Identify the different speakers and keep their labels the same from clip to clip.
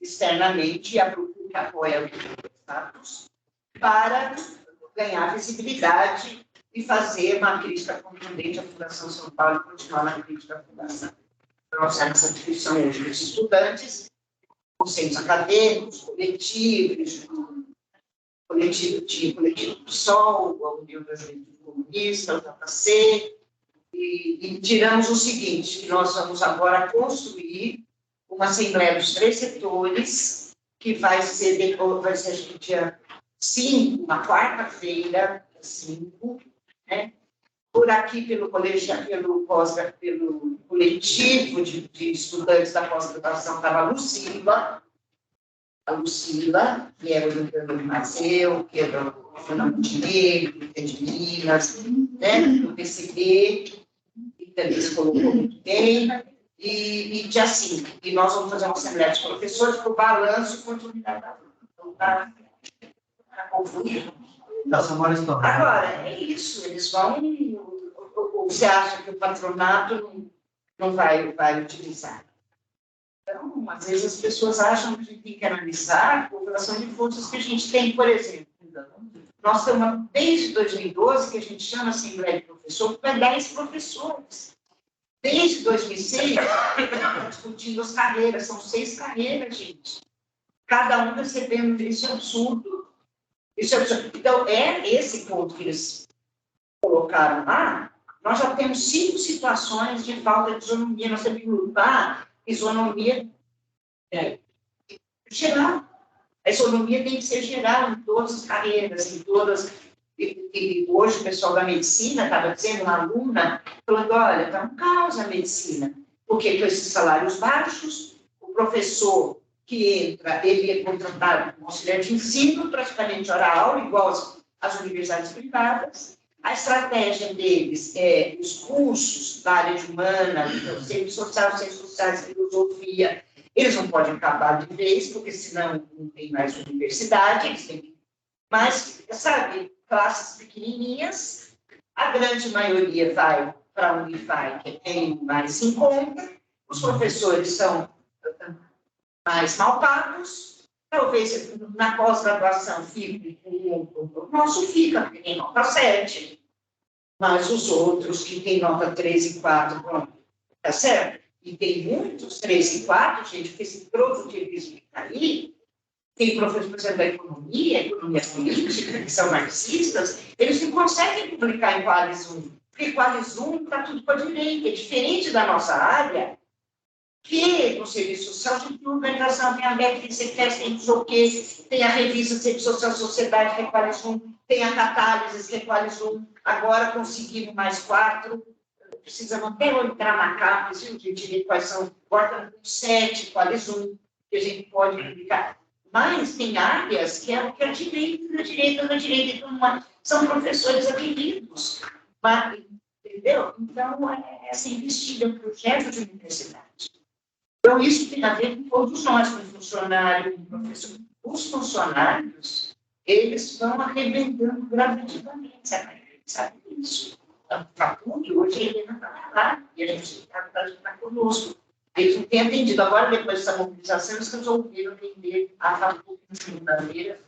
Speaker 1: externamente, e a PROPUC apoia os status, para ganhar visibilidade e fazer uma crítica contundente à Fundação São Paulo e continuar na crítica à Fundação. Nós temos essa discussão hoje dos estudantes, conselhos acadêmicos, coletivos, coletivo do Sol, a União das Juventudes Comunistas, o JC, e tiramos o seguinte, que nós vamos agora construir uma Assembleia dos 3 setores, que vai ser dia 5, uma quarta-feira, 5, né? Por aqui, pelo coletivo de estudantes da pós-graduação, estava a Lucila, que é o do Maceu, que é do Fernando Montenegro, que é de Minas, né? Do PCB, que também se colocou muito bem, e dia 5. E nós vamos fazer uma assembleia de professores para o balanço e continuidade da luta. Então, está confundido. Agora, é isso, eles vão. Ou você acha que o patronato não vai utilizar? Então, às vezes as pessoas acham que a gente tem que analisar a população de forças que a gente tem, por exemplo. Nós estamos, desde 2012, que a gente chama Assembleia de Professor, para 10 professores. Desde 2006, estamos discutindo as carreiras, são 6 carreiras, gente. Cada um recebendo, isso é absurdo. Então, é esse ponto que eles colocaram lá. Nós já temos 5 situações de falta de isonomia. Nós temos que lutar isonomia geral. A isonomia tem que ser geral em todas as carreiras, em todas. E hoje o pessoal da medicina estava dizendo, uma aluna, falando: olha, está um caos a medicina, porque com esses salários baixos, o professor que entra, ele é contratado como auxiliar de ensino, praticamente hora aula, igual as universidades privadas. A estratégia deles é os cursos da área de humana, ciências sociais, filosofia, eles não podem acabar de vez, porque senão não tem mais universidade, eles têm que... Mas, sabe, classes pequenininhas, a grande maioria vai para a Unify, que tem mais em conta, os professores são mais mal pagos, talvez na pós-graduação fique, o nosso fica, porque tem nota 7, mas os outros que têm nota 3 e 4, pronto, tá certo? E tem muitos 3 e 4, gente, porque esse produtivismo que está aí, tem professores, por exemplo, da economia política, que são marxistas, eles não conseguem publicar em Qualis 1, porque Qualis 1 está tudo para a direita, é diferente da nossa área, que no serviço social a gente tem organização, tem a MEC, tem CQS, tem o quê, tem a revista de Serviço Social Sociedade, que é Qualis 1, tem a Catálise, que é Qualis 1, agora conseguimos mais 4, precisamos até entrar na capa, gente, ver quais são, agora 7, Qualis 1, que a gente pode publicar. Mas tem áreas que é a direita, então são professores aguerridos, entendeu? Então, é essa investida, um projeto de universidade. Então, isso tem a ver com todos nós, com funcionário, com professor. Os funcionários, eles vão arrebentando gradativamente, sabe isso? A faculdade, hoje, ele não está lá, e a gente está conosco. Eles não têm atendido. Agora, depois dessa mobilização, eles resolveram atender a faculdade de segunda-feira,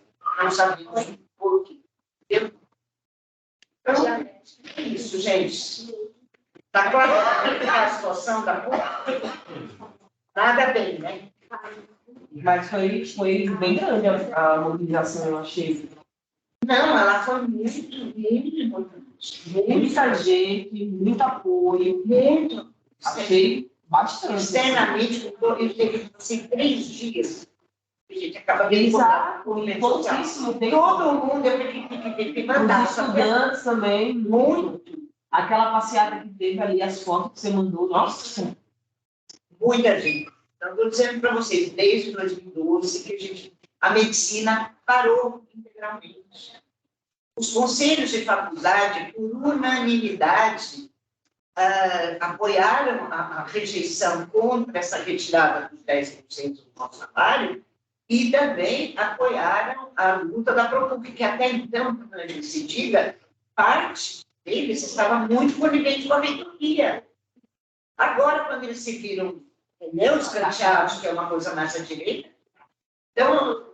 Speaker 1: não sabemos por quê. Entendeu? Então, é isso, gente. Está claro a situação da PUC? Nada bem, né?
Speaker 2: Mas foi bem grande a mobilização, eu achei.
Speaker 1: Não, ela foi muito importante.
Speaker 2: Muita gente, muito apoio.
Speaker 1: Muito.
Speaker 2: Achei bastante.
Speaker 1: Externamente, ele teve assim, 3 dias. A gente acaba bem
Speaker 2: pouquíssimo tempo.
Speaker 1: Todo mundo que mandar.
Speaker 2: Os estudantes também.
Speaker 1: Muito.
Speaker 2: Aquela passeada que teve ali, as fotos que você mandou, nossa.
Speaker 1: Muita gente. Então, estou dizendo para vocês, desde 2012, que a medicina parou integralmente. Os conselhos de faculdade, por unanimidade, apoiaram a rejeição contra essa retirada dos 10% do nosso salário e também apoiaram a luta da PROPUC, que até então, quando a gente se diga, parte deles estava muito conivente com a reitoria. Agora, quando eles se viram escanteados, que é uma coisa mais à direita, Então,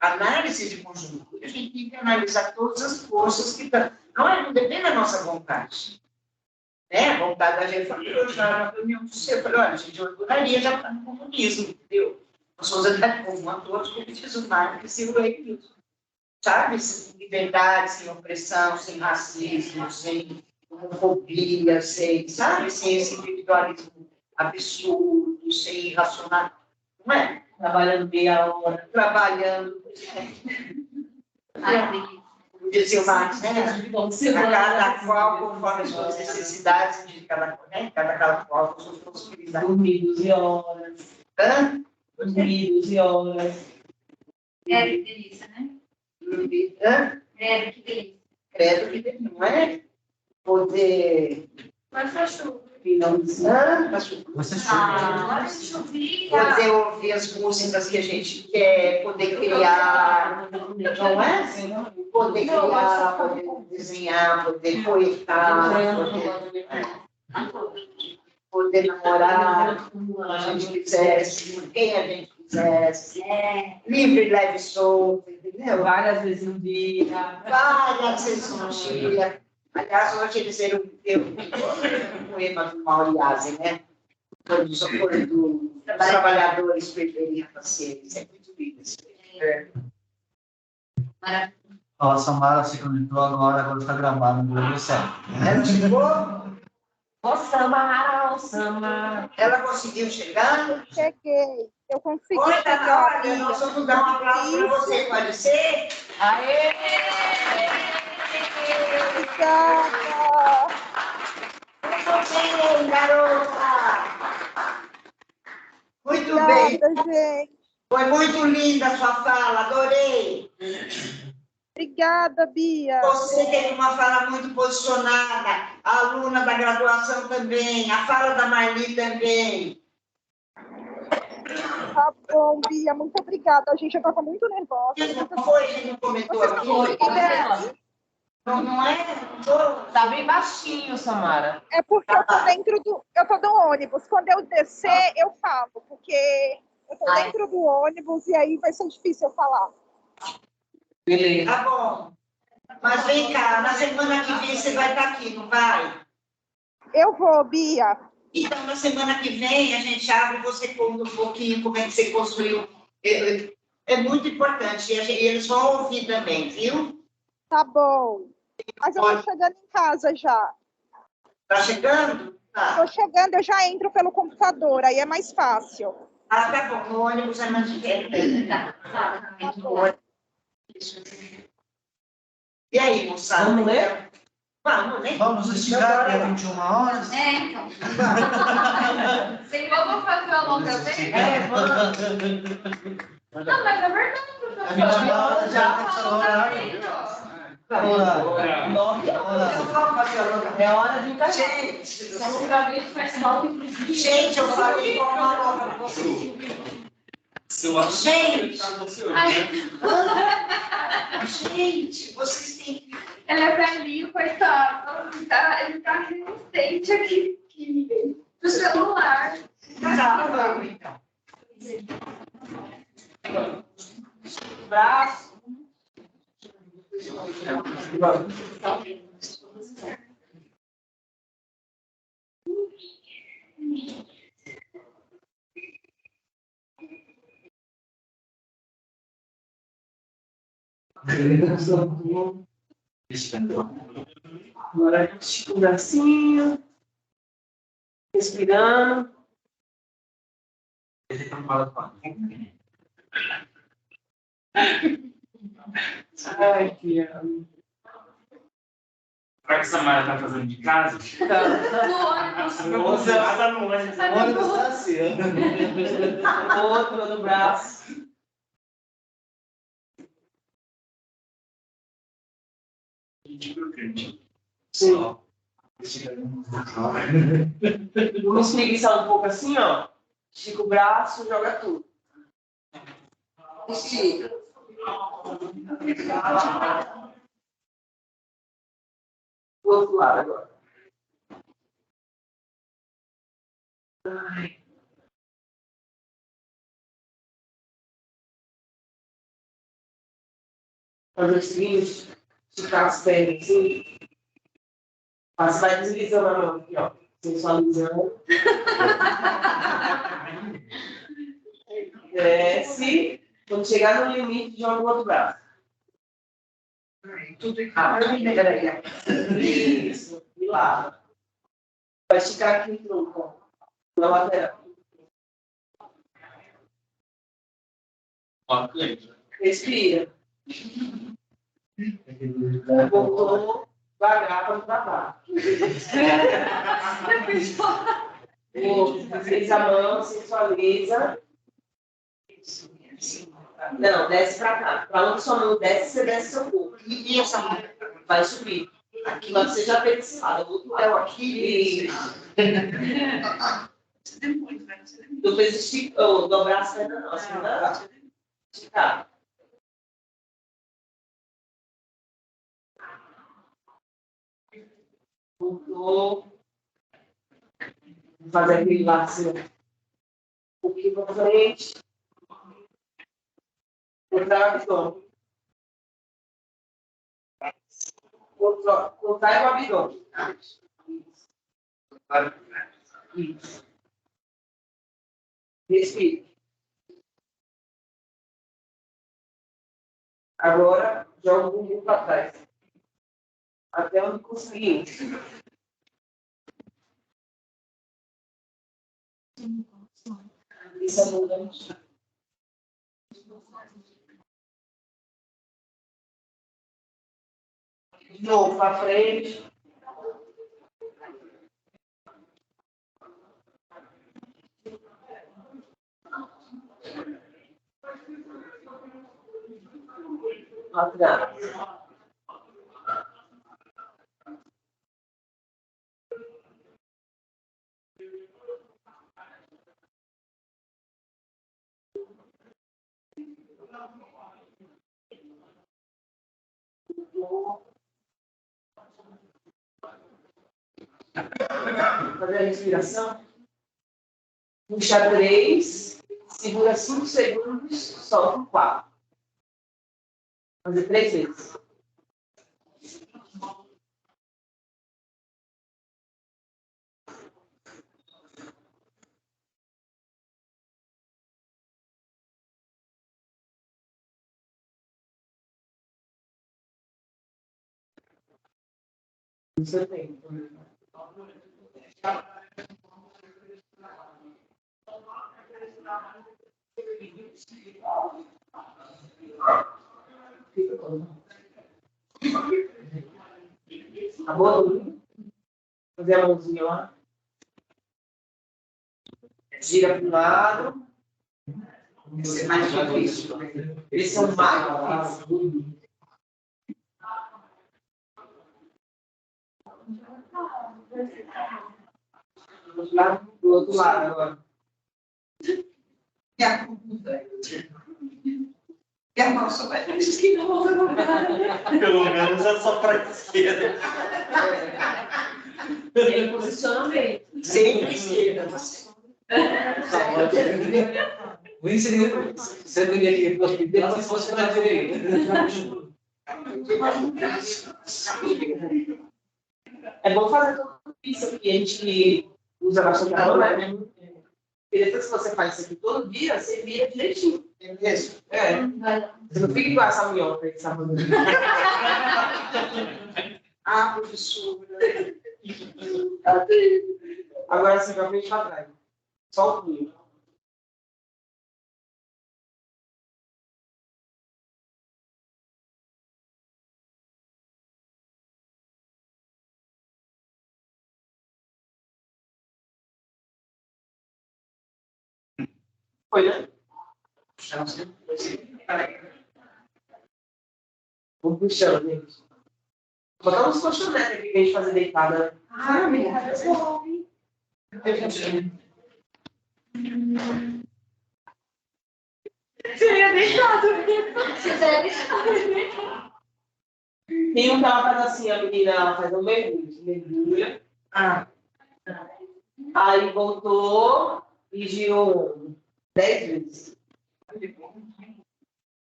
Speaker 1: análise de conjuntura, a gente tem que analisar todas as forças que estão. Não depende da nossa vontade. Né? A vontade da gente falou, eu já na reunião do C, eu falei, olha, a gente ordenaria já está no comunismo, entendeu? A sociedade comum a todos, como diz o Marx e o Engels. Sabe? Sem liberdade, sem opressão, sem racismo, sem homofobia, sabe? Sem esse individualismo absurdo, sem irracional. Não é?
Speaker 2: Trabalhando meia hora.
Speaker 1: Trabalhando. Dizia o Marx, né? A cada qual conforme as suas necessidades de cada qual com suas possibilidades.
Speaker 2: Dormir 12 horas.
Speaker 1: Hã?
Speaker 2: Dormir 12 horas.
Speaker 3: Que delícia, né?
Speaker 1: Dormir. Hã?
Speaker 3: Que delícia.
Speaker 1: Credo que delícia, não é? Poder.
Speaker 3: Mas foi chuva.
Speaker 1: Agora
Speaker 3: chovia.
Speaker 1: Poder ouvir as músicas que a gente quer, poder criar, não é? Poder criar, poder desenhar, poder poetar, poder namorar, a gente quisesse, com quem a gente quisesse, livre, leve e solto, entendeu?
Speaker 2: Várias vezes no dia.
Speaker 1: Várias vezes no dia. Aliás, hoje eles leram um poema do Mauriase, né? Quando os trabalhadores perderem a paciência. É muito lindo isso.
Speaker 3: Maravilha.
Speaker 4: Ó, a Samara se conectou agora está gravado no Globo certo.
Speaker 1: Ela chegou?
Speaker 2: Ô, Samara.
Speaker 1: Ela conseguiu chegar?
Speaker 5: Cheguei. Eu consegui
Speaker 1: Olha,
Speaker 5: chegar.
Speaker 1: olha, nós vamos dar um aplauso para você, pode ser?
Speaker 2: Aê!
Speaker 5: Obrigada.
Speaker 1: Muito bem, garota! Muito bem.
Speaker 5: Obrigada, gente.
Speaker 1: Foi muito linda a sua fala, adorei.
Speaker 5: Obrigada, Bia.
Speaker 1: Você teve uma fala muito posicionada, a aluna da graduação também, a fala da Marli também.
Speaker 5: Tá bom, Bia. Muito obrigada. Gente, eu estava muito nervosa.
Speaker 1: Não foi, a gente não comentou aqui? Não é?
Speaker 2: Tá bem baixinho, Samara.
Speaker 5: É porque eu tô dentro do... Eu tô do ônibus. Quando eu descer, eu falo. Porque eu tô dentro do ônibus e aí vai ser difícil eu falar.
Speaker 2: Beleza.
Speaker 1: Tá bom. Mas vem cá, na semana que vem você vai estar aqui, não vai?
Speaker 5: Eu vou, Bia.
Speaker 1: Então, na semana que vem, a gente abre e você conta um pouquinho como é que você construiu. É muito importante. E eles vão ouvir também, viu?
Speaker 5: Tá bom. Mas eu tô chegando em casa já.
Speaker 1: Tá chegando? Tá.
Speaker 5: Tô chegando, eu já entro pelo computador. Aí é mais fácil.
Speaker 1: Ah, tá bom. No ônibus é mais diferente. E aí, moçada?
Speaker 2: Vamos ler?
Speaker 1: Vamos, né?
Speaker 4: Vamos esticar até 21 horas.
Speaker 3: Então. Vamos fazer a longa vez? Não, mas é verdade, professor.
Speaker 4: 21 horas já passou o horário.
Speaker 2: É hora de encaixar.
Speaker 1: Gente,
Speaker 2: Segunda vez faz falta, inclusive.
Speaker 1: gente, eu falei uma nova para vocês. Gente, gente, vocês têm que...
Speaker 3: Ela é velhinho, coitado. Ele tá resistente aqui do celular.
Speaker 1: Tá, vamos então.
Speaker 2: Braço. Agora estica o bracinho. Respirando. Ai, que amo.
Speaker 6: Será que a Samara está fazendo de casa?
Speaker 3: No ônibus.
Speaker 6: Você está no ônibus.
Speaker 4: O ônibus está assim.
Speaker 2: Outro no braço. Sim. Vamos espreguiçar um pouco assim, ó. Estica o braço, joga tudo. Estica. Do outro lado agora. Ai. fazer o seguinte, esticar as pernas assim. Você vai deslizando a mão aqui, ó. Sensualizando. Desce. Quando chegar no limite, joga o outro braço.
Speaker 1: Tudo errado.
Speaker 2: Isso. E lá. Vai esticar aqui no tronco, ó. Na lateral. Respira. Voltou devagar para o trabalho. Desliza a mão, sensualiza. Não, desce para cá. Para onde sua mão desce, você desce seu corpo.
Speaker 1: E essa mão?
Speaker 2: Vai subir. Aqui você já fez esse lado. O outro lado aqui.
Speaker 1: Você deu muito, né?
Speaker 2: Tu fez esticar, dobrar as pernas, não. Assim, não. Esticar. Voltou. Vou fazer aquele laço um pouquinho para frente. Contrai o abdômen. Contrai o abdômen. Isso. Respire. Agora, joga o bumbum para trás. Até onde conseguir. Isso é bom. De novo, para frente. Atrás. Fazer a respiração. Puxa 3, segura 5 segundos, solta 4. Fazer 3 vezes. Isso eu tenho. Acabou? Fazer a mãozinha lá. Gira para o lado.
Speaker 1: Esse é mais difícil.
Speaker 2: Eles são mais difíceis. Vamos lá do outro lado agora.
Speaker 1: E a bunda? E a mão só vai para a esquerda, a mão vai para
Speaker 6: Pelo menos é só para a esquerda.
Speaker 2: Tem posicionamento.
Speaker 1: sempre à esquerda.
Speaker 4: O ensino, você teria que ir para o hospital se fosse para a direita.
Speaker 2: É bom fazer tudo isso aqui. A gente usa bastante a mão, né? E depois que você faz isso aqui todo dia, você vira direitinho.
Speaker 1: É mesmo?
Speaker 2: É. Você não fica igual essa minhoca aí, sabe?
Speaker 1: Ah, professora.
Speaker 2: Agora você vai frente para trás. Só o punho. Foi, né? Vamos puxando, gente. Botar uns colchonetes aqui pra gente fazer deitada.
Speaker 1: Ah, minha Deus.
Speaker 3: Seria deixado. Seria deixado.
Speaker 2: Tem um que ela faz assim, a menina ela faz um mergulha.
Speaker 1: Ah,
Speaker 2: Aí voltou e girou 10 vezes.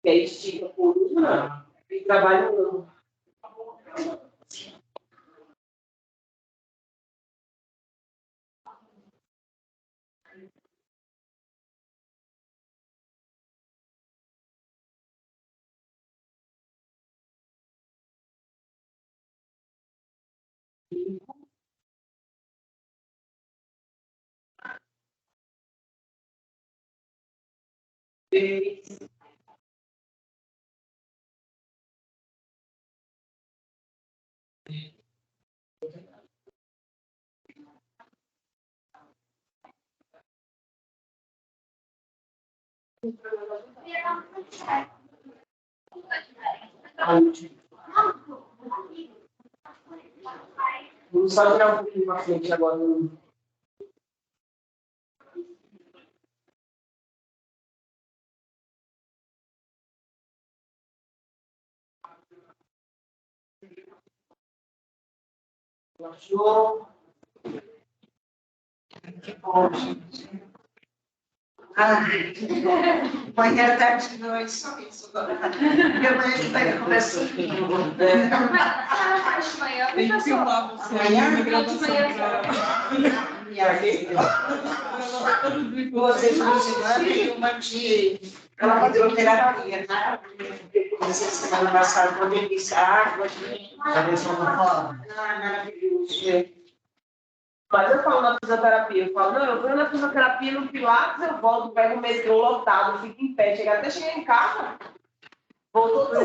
Speaker 2: E aí estica por uma. E trabalho. Vamos só virar um pouquinho para frente agora. Achou?
Speaker 1: Que bom, gente. Amanhã à tarde de noite, só isso. Minha mãe vai conversar comigo.
Speaker 3: Faz de manhã,
Speaker 4: Tem que filmar você aí, uma gravação pra...
Speaker 1: Minha filha. Vocês continuam, tem uma de hidroterapia, né? Essa semana passada, quando eu disse água, maravilhoso.
Speaker 2: Mas eu falo na fisioterapia, eu falo, não, eu vou na fisioterapia, no Pilates, eu volto, pego o metrô lotado, fico em pé, até chegar em casa, voltou tudo.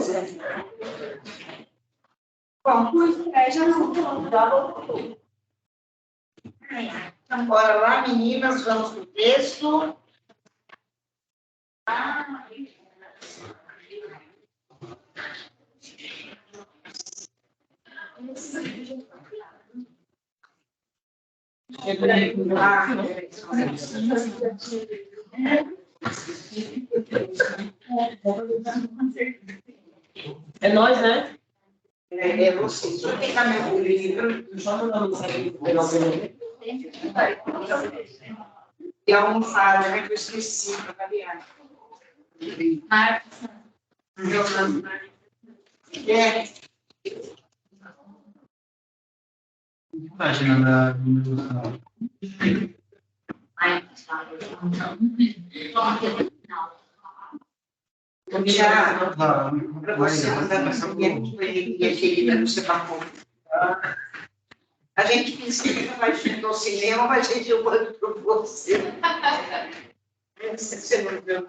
Speaker 3: Bom, já não.
Speaker 2: Já voltou tudo.
Speaker 1: Então, bora lá, meninas, vamos para o texto.
Speaker 2: É nós, né?
Speaker 1: É você. Só pegar meu livro.
Speaker 2: Só mandar mensagem pegar o primeiro.
Speaker 1: E a almofada, né, que eu esqueci para variar.
Speaker 4: Página da numeração.
Speaker 1: Já,
Speaker 4: Não,
Speaker 1: para você andar nessa minha querida no semáforo. A gente pensa que não vai junto ao cinema, mas a gente eu mando para você. Você não viu?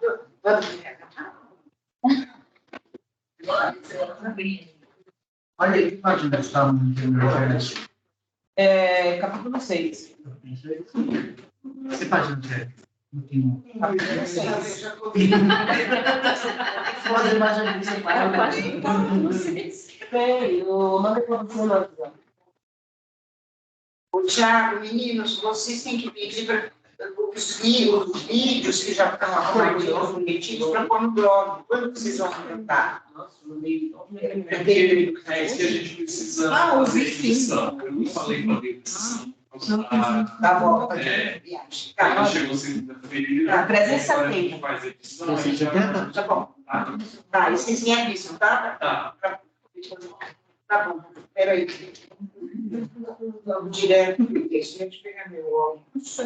Speaker 4: Olha aí, que página está no internet?
Speaker 2: Capítulo 6.
Speaker 4: Que página que é?
Speaker 2: Capítulo 6.
Speaker 4: Pode imaginar que você faz.
Speaker 2: Tem, eu mandei para você lá.
Speaker 1: O Thiago, meninos, vocês têm que pedir para os vídeos que já estão arrumadinhos, bonitinhos, para pôr no blog. Quando vocês vão tentar?
Speaker 7: É isso que a gente precisa fazer edição. Eu não falei com a edição.
Speaker 1: Tá bom.
Speaker 7: Tá, chegou segunda-feira.
Speaker 2: Presença tem.
Speaker 7: A gente faz a edição.
Speaker 1: Tá bom. Tá, e vocês me avisam, tá?
Speaker 7: Tá.
Speaker 1: Tá bom. Peraí. Vamos direto para o texto. Deixa eu pegar meu óculos.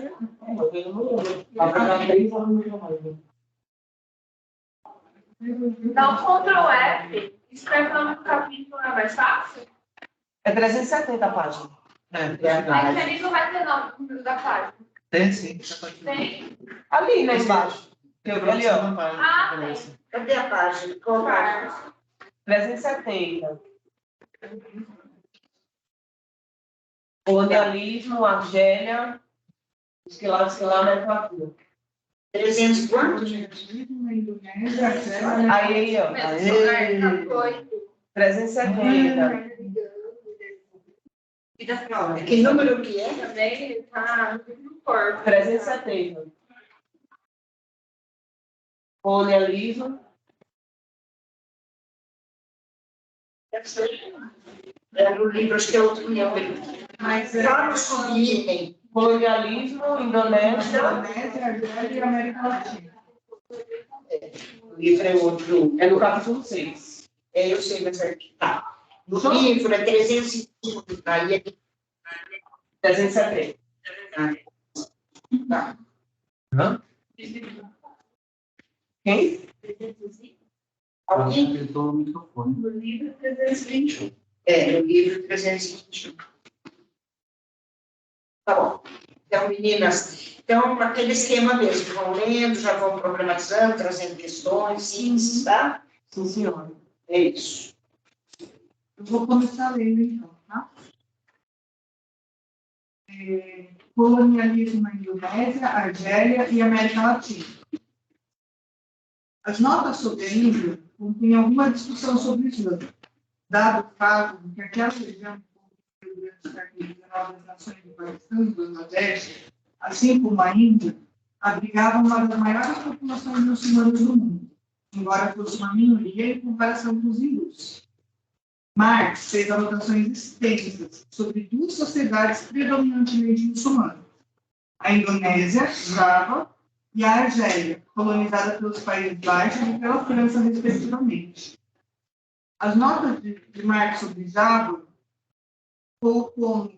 Speaker 3: Dá um Ctrl F, escreve lá no capítulo, é mais fácil?
Speaker 2: É 370 a página.
Speaker 3: Aí ali não vai ter não, o número da página.
Speaker 4: Tem sim.
Speaker 3: Tem?
Speaker 2: Ali, né, embaixo. Eu vi ali, ó.
Speaker 3: Ah, tem.
Speaker 1: Cadê a página? Qual página?
Speaker 2: 370. Colonialismo, Argélia, esquilar,
Speaker 1: 300 quantos?
Speaker 2: Aí, ó.
Speaker 3: Mesmo lugar, tá
Speaker 2: 370.
Speaker 1: Que número que é?
Speaker 3: também tá no corpo.
Speaker 2: 370. Colonialismo.
Speaker 1: Era o livro, acho que é outro meu. Mas vamos subir.
Speaker 2: Colonialismo, Indonésia.
Speaker 5: E América Latina.
Speaker 1: O livro é outro.
Speaker 2: É no capítulo 6.
Speaker 1: Eu sei, mas tá. No livro é 305, aí é
Speaker 2: 370.
Speaker 1: tá.
Speaker 4: Hã?
Speaker 2: Quem?
Speaker 1: Alguém?
Speaker 4: Apertou o microfone.
Speaker 3: No livro 321.
Speaker 1: No livro 321. Tá bom. Então, meninas, aquele esquema mesmo, vão lendo, já vão problematizando, trazendo questões, sim, tá?
Speaker 2: Sim, senhora.
Speaker 1: É isso.
Speaker 8: Eu vou começar lendo, então, tá? Colonialismo na Indonésia, Argélia e América Latina. As notas sobre a Índia compunham alguma discussão sobre o Islã, dado o fato de que aquela região durante o século XIX das nações do Paquistão e Bangladesh, assim como a Índia, abrigava uma das maiores populações muçulmanas do mundo, embora fosse uma minoria em comparação com os hindus. Marx fez anotações extensas sobre duas sociedades predominantemente muçulmanas, a Indonésia, Java, e a Argélia, colonizada pelos Países Baixos e pela França, respectivamente. As notas de Marx sobre Java, ou como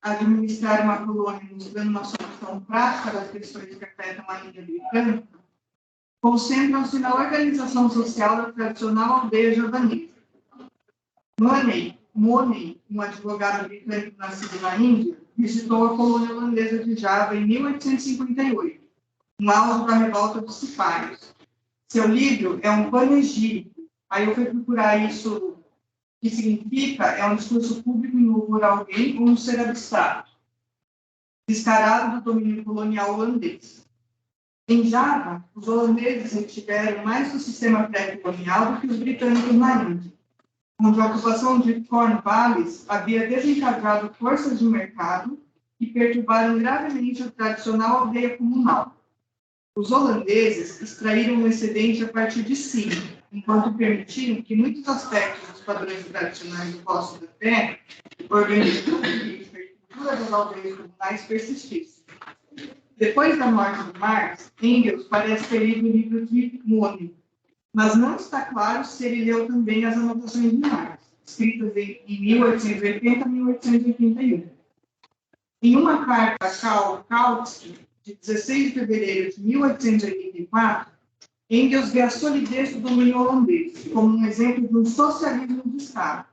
Speaker 8: administrar uma colônia mostrando uma solução prática das questões que afetam a Índia britânica, concentram-se na organização social da tradicional aldeia javanesa. Money, um advogado britânico nascido na Índia, visitou a colônia holandesa de Java em 1858, no auge da revolta dos cipários. Seu livro é um panegírico. Aí eu fui procurar isso, que significa é um discurso público em louvor a alguém ou um ser abstrato, descarado do domínio colonial holandês. Em Java, os holandeses retiveram mais do sistema pré-colonial do que os britânicos na Índia, onde a ocupação de Cornwallis havia desencadeado forças de mercado que perturbaram gravemente a tradicional aldeia comunal. Os holandeses extraíram o excedente a partir de cima, enquanto permitiram que muitos aspectos dos padrões tradicionais do poço da terra, organização política e cultura das aldeias comunais persistissem. Depois da morte de Marx, Engels parece ter lido o livro de Money, mas não está claro se ele leu também as anotações de Marx, escritas em 1880 a 1881. Em uma carta a Karl Kautsky, de 16 de fevereiro de 1884, Engels vê a solidez do domínio holandês como um exemplo de um socialismo de Estado,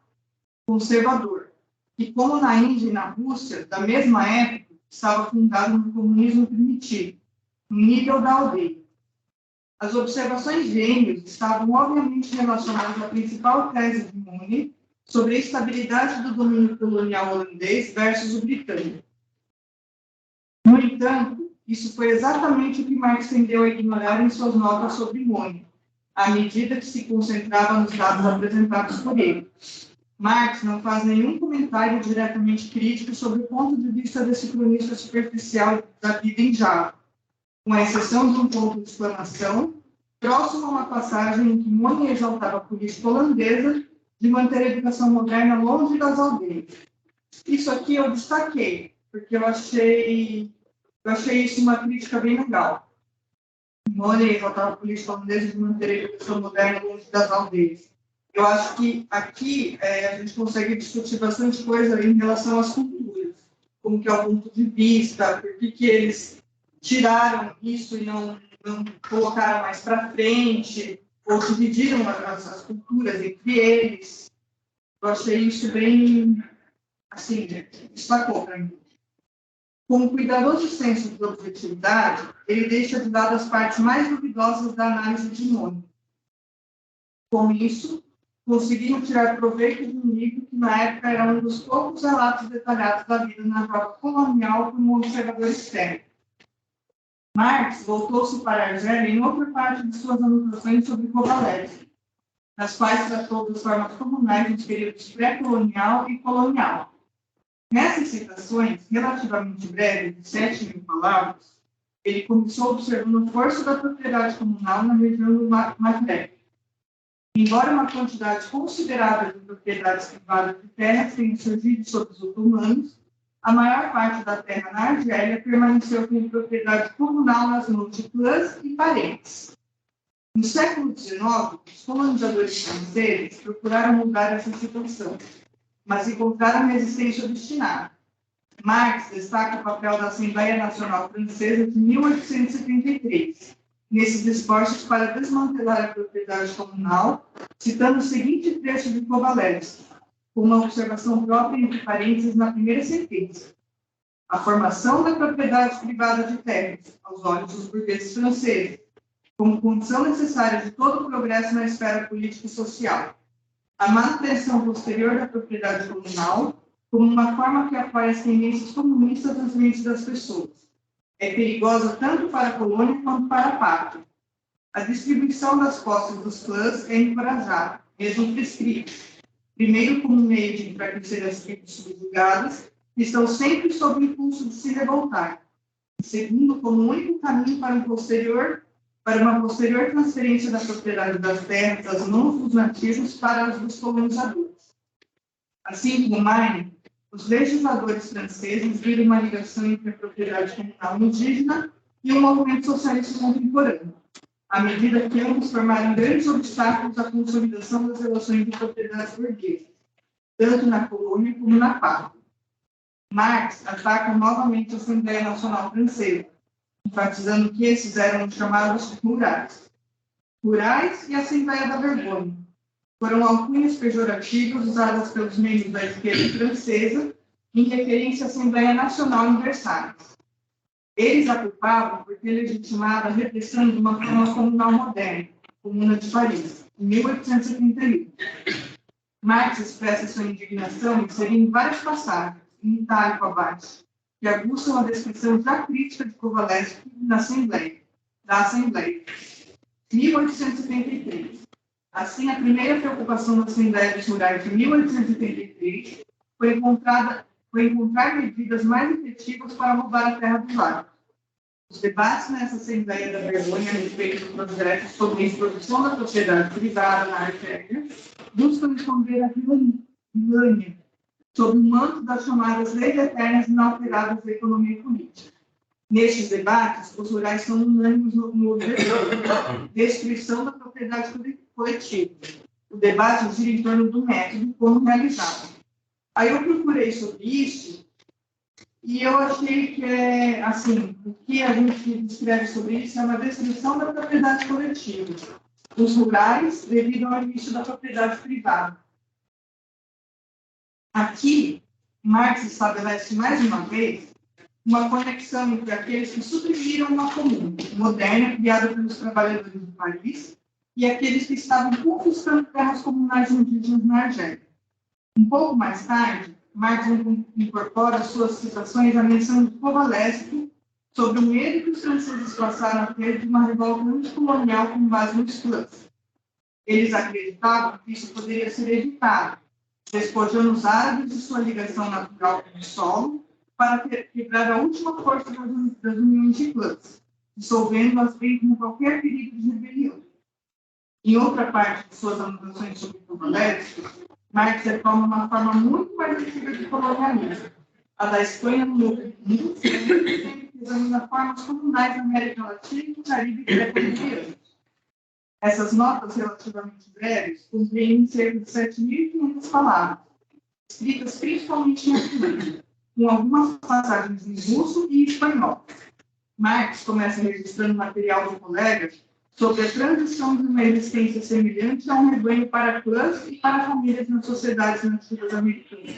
Speaker 8: conservador, que, como na Índia e na Rússia, da mesma época, estava fundado no comunismo primitivo, no nível da aldeia. As observações de Engels estavam obviamente relacionadas à principal tese de Money sobre a estabilidade do domínio colonial holandês versus o britânico. No entanto, isso foi exatamente o que Marx tendeu a ignorar em suas notas sobre Money, à medida que se concentrava nos dados apresentados por ele. Marx não faz nenhum comentário diretamente crítico sobre o ponto de vista desse cronista superficial da vida em Java, com exceção de um ponto de exclamação, próximo a uma passagem em que Money exaltava a política holandesa de manter a educação moderna longe das aldeias. Isso aqui eu destaquei, porque eu achei isso uma crítica bem legal. Money exaltava a política holandesa de manter a educação moderna longe das aldeias. Eu acho que aqui a gente consegue discutir bastante coisa em relação às culturas, como que é o ponto de vista, por que eles tiraram isso e não colocaram mais para frente, ou dividiram as culturas entre eles. Eu achei isso bem, assim, destacou para mim. Com um cuidadoso senso de objetividade, ele deixa de lado as partes mais duvidosas da análise de Money. Com isso, conseguiram tirar proveito de um livro que, na época, era um dos poucos relatos detalhados da vida na Java colonial por um observador externo. Marx voltou-se para a Argélia em outra parte de suas anotações sobre Kovalev, nas quais tratou das formas comunais nos períodos pré-colonial e colonial. Nessas citações, relativamente breves, de 7.000 palavras, ele começou observando a força da propriedade comunal na região do Maghreb. Embora uma quantidade considerável de propriedades privadas de terras tenha surgido sob os otomanos, a maior parte da terra na Argélia permaneceu como propriedade comunal nas mãos de clãs e parentes. No século XIX, os colonizadores franceses procuraram mudar essa situação, mas encontraram resistência obstinada. Marx destaca o papel da Assembleia Nacional Francesa de 1873, nesses esforços para desmantelar a propriedade comunal, citando o seguinte trecho de Kovalevsky, com uma observação própria entre parênteses na primeira sentença. A formação da propriedade privada de terras, aos olhos dos burgueses franceses, como condição necessária de todo o progresso na esfera política e social. A manutenção posterior da propriedade comunal, como uma forma que apoia as tendências comunistas nas mentes das pessoas. É perigosa tanto para a colônia quanto para a pátria. A distribuição das posses dos clãs é encorajada, mesmo prescrita. Primeiro, como meio de enfraquecer as tribos subjugadas, que estão sempre sob o impulso de se revoltar. Segundo, como único caminho para uma posterior transferência da propriedade das terras das mãos dos nativos para as dos colonizadores. Assim como Maine, os legisladores franceses viram uma ligação entre a propriedade comunal indígena e o movimento socialista contemporâneo, à medida que ambos formaram grandes obstáculos à consolidação das relações de propriedade burguesas, tanto na colônia como na pátria. Marx ataca novamente a Assembleia Nacional Francesa, enfatizando que esses eram os chamados rurais. Rurais e Assembleia da Vergonha foram alcunhas pejorativas usadas pelos membros da esquerda francesa em referência à Assembleia Nacional em Versalhes. Eles a culpavam por ter legitimado a repressão de uma forma comunal moderna, Comuna de Paris, em 1871. Marx expressa sua indignação inserindo várias passagens, em itálico abaixo, que aguçam a descrição já crítica de Kovalevsky da Assembleia. 1873. Assim, a primeira preocupação da Assembleia dos Rurais de 1873 foi encontrar medidas mais efetivas para mudar a terra do lar. Os debates nessa Assembleia da Vergonha a respeito dos projetos sobre a introdução da propriedade privada na artéria buscam esconder a vilania sob o manto das chamadas leis eternas inalteradas da economia política. Nestes debates, os rurais são unânimes no objetivo: destruição da propriedade coletiva. O debate gira em torno do método como realizado. Aí eu procurei sobre isso e eu achei que o que a gente descreve sobre isso é uma destruição da propriedade coletiva. Os rurais, devido ao início da propriedade privada. Aqui, Marx estabelece mais uma vez uma conexão entre aqueles que suprimiram uma comuna moderna criada pelos trabalhadores de Paris e aqueles que estavam conquistando terras comunais indígenas na Argélia. Um pouco mais tarde, Marx incorpora suas citações à menção de Kovalevsky sobre o medo que os franceses passaram a ter de uma revolta anticolonial com base nos clãs. Eles acreditavam que isso poderia ser evitado, despojando os árabes de sua ligação natural com o solo para quebrar a última força das uniões de clãs, dissolvendo-as bem como qualquer perigo de rebelião. Em outra parte de suas anotações sobre Kovalevsky, Marx retoma uma forma muito mais antiga de colonialismo, a da Espanha no Novo Mundo, que examina formas comunais na América Latina, no Caribe e greco-americano. Essas notas relativamente breves compreendem cerca de 7.500 palavras, escritas principalmente em alemão, com algumas passagens em russo e espanhol. Marx começa registrando material do colega sobre a transição de uma existência semelhante a um rebanho para clãs e para famílias nas sociedades nativas americanas.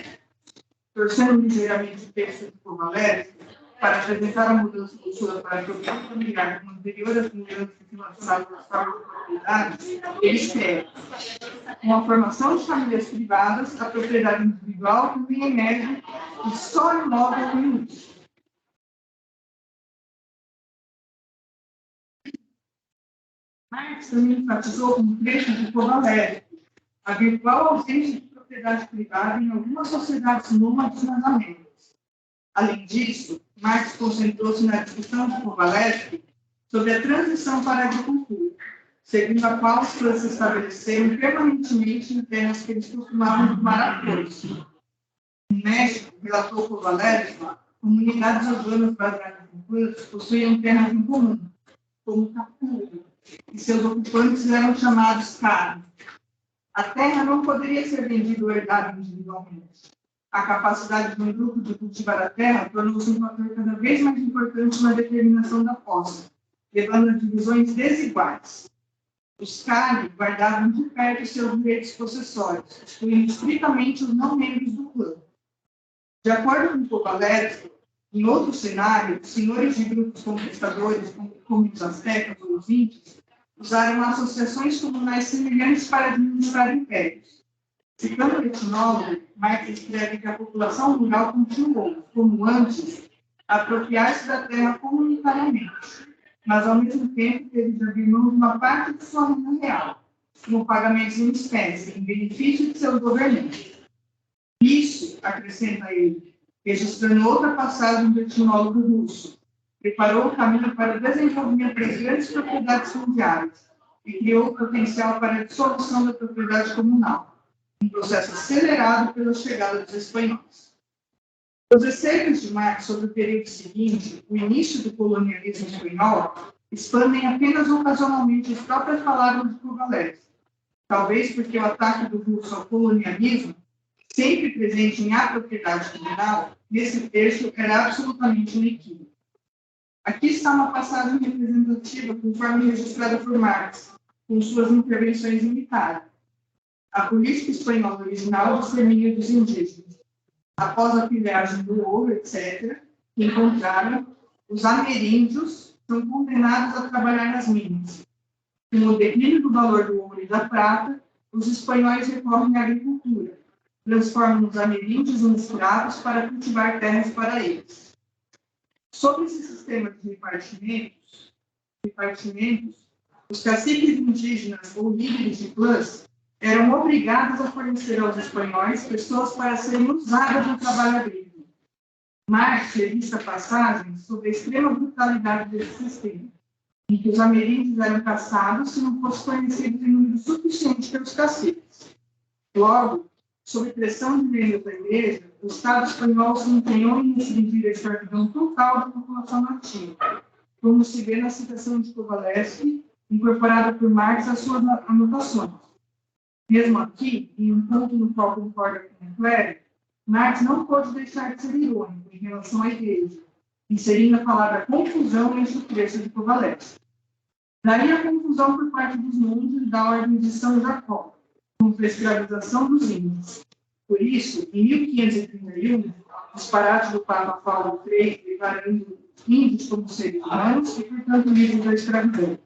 Speaker 8: Torcendo ligeiramente o texto de Kovalevsky para apresentar a mudança de cultura para a estrutura familiar como anterior às mudanças relacionadas às formas de propriedade, ele escreve: com a formação de famílias privadas, a propriedade individual também emerge e só imóvel no início. Marx também enfatizou como trecho de Kovalevsky a virtual ausência de propriedade privada em algumas sociedades nômades nas Américas. Além disso, Marx concentrou-se na discussão de Kovalevsky sobre a transição para a agricultura, segundo a qual os clãs se estabeleceram permanentemente em terras que eles costumavam tomar a força. No México, relatou Kovalevsky, comunidades urbanas baseadas em clãs possuíam terras em comum, como captura, e seus ocupantes eram chamados CAD. A terra não poderia ser vendida ou herdada individualmente. A capacidade de um grupo de cultivar a terra tornou-se um fator cada vez mais importante na determinação da posse, levando a divisões desiguais. Os CAD guardavam de perto seus direitos possessórios, excluindo estritamente os não membros do clã. De acordo com Kovalev, em outro cenário, os senhores de grupos conquistadores, como os astecas ou os índios, usaram associações comunais semelhantes para administrar impérios. Citando o etnólogo, Marx escreve que a população rural continuou, como antes, a apropriar-se da terra comunitariamente, mas ao mesmo tempo teve de abrir mão de uma parte de sua renda real, como pagamentos em espécie, em benefício de seus governantes. Isso, acrescenta ele, registrando outra passagem do etnólogo russo, preparou o caminho para o desenvolvimento das grandes propriedades fundiárias e criou o potencial para a dissolução da propriedade comunal, um processo acelerado pela chegada dos espanhóis. Os ensaios de Marx sobre o período seguinte, o início do colonialismo espanhol, expandem apenas ocasionalmente as próprias palavras de Kovalev, talvez porque o ataque do russo ao colonialismo, sempre presente em a propriedade comunal, nesse texto era absolutamente inequívoco. Aqui está uma passagem representativa conforme registrada por Marx, com suas intervenções limitadas. A política espanhola original do extermínio dos indígenas. Após a pilhagem do ouro, etc., que encontraram, os ameríndios são condenados a trabalhar nas minas. Com o declínio do valor do ouro e da prata, os espanhóis recorrem à agricultura, transformam os ameríndios em escravos para cultivar terras para eles. Sobre esse sistema de repartimentos, os caciques indígenas ou líderes de clãs eram obrigados a fornecer aos espanhóis pessoas para serem usadas no trabalho agrícola. Marx revista passagens sobre a extrema brutalidade desse sistema, em que os ameríndios eram caçados se não fossem fornecidos em número suficiente pelos caciques. Logo, sob pressão de membros da Igreja, o Estado espanhol se empenhou em restringir a escravidão total da população nativa, como se vê na citação de Kovalev, incorporada por Marx às suas anotações. Mesmo aqui, em um ponto no qual concorda com o Clérigo, Marx não pôde deixar de ser irônico em relação à Igreja, inserindo a palavra confusão entre o trecho de Kovalev. Daí a confusão por parte dos monges da ordem de São Jacó, com a escravização dos índios. Por isso, em 1531, o disparate do Papa Paulo III declarando índios como seres humanos e, portanto, livres da escravidão.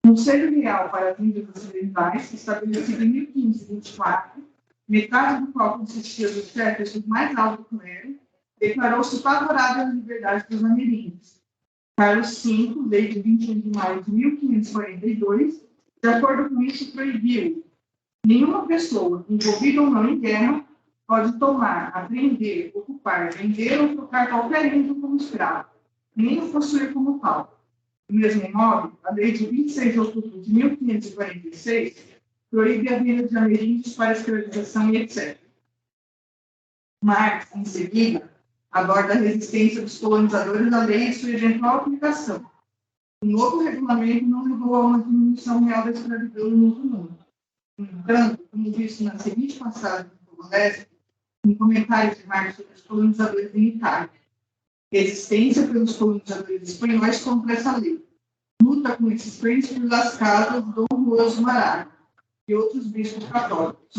Speaker 8: O Conselho Real para as Índias Ocidentais, estabelecido em 1524, metade do qual consistia dos chefes do mais alto clero, declarou-se favorável à liberdade dos ameríndios. Carlos V, lei de 21 de maio de 1542, de acordo com isso, proibiu: nenhuma pessoa, envolvida ou não em guerra, pode tomar, apreender, ocupar, vender ou trocar qualquer índio como escravo, nem o possuir como tal. Do mesmo modo, a lei de 26 de outubro de 1546 proíbe a venda de ameríndios para escravização e etc. Marx, em seguida, aborda a resistência dos colonizadores à lei e sua eventual aplicação. O novo regulamento não levou a uma diminuição real da escravidão no Novo Mundo. No entanto, como visto na seguinte passagem do Kovalev, em comentários de Marx sobre os colonizadores em Itália: resistência pelos colonizadores espanhóis contra essa lei, luta com esses príncipes das casas Dom Juan Maragall e outros bispos católicos.